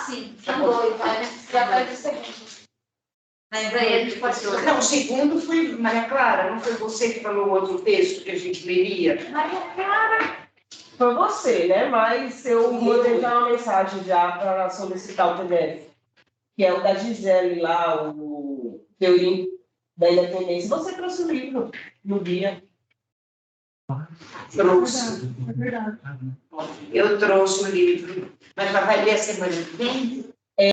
Speaker 12: Sim, são 2, já vai do segundo. Mas aí a gente pode...
Speaker 1: Não, o segundo foi Maria Clara, não foi você que falou o outro texto que a gente leria?
Speaker 12: Maria Clara...
Speaker 2: Foi você, né? Mas eu mandei já uma mensagem já para solicitar o PDF. Que é o da Gisele lá, o Teoria da Independência. Você trouxe o livro no guia.
Speaker 1: Trouxe. É verdade. Eu trouxe o livro. Mas já vai ler a semana que vem?